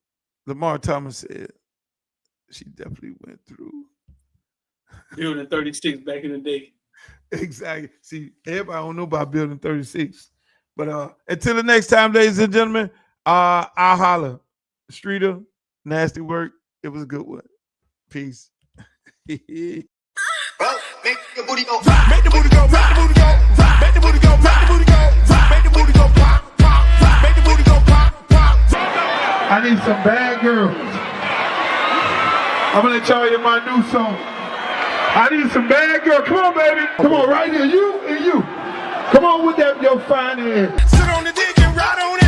Lamar Thomas said she definitely went through. Building 36 back in the day. Exactly. See, everybody don't know about Building 36. But until the next time, ladies and gentlemen, I'll holler. Streeter, nasty work. It was a good one. Peace. Make the booty go, make the booty go, make the booty go, make the booty go, make the booty go, make the booty go, pop, pop, make the booty go, pop, pop. I need some bad girls. I'm gonna let y'all hear my new song. I need some bad girls. Come on, baby. Come on, right here. You and you. Come on with that, your fine ass. Sit on the dick and ride on it.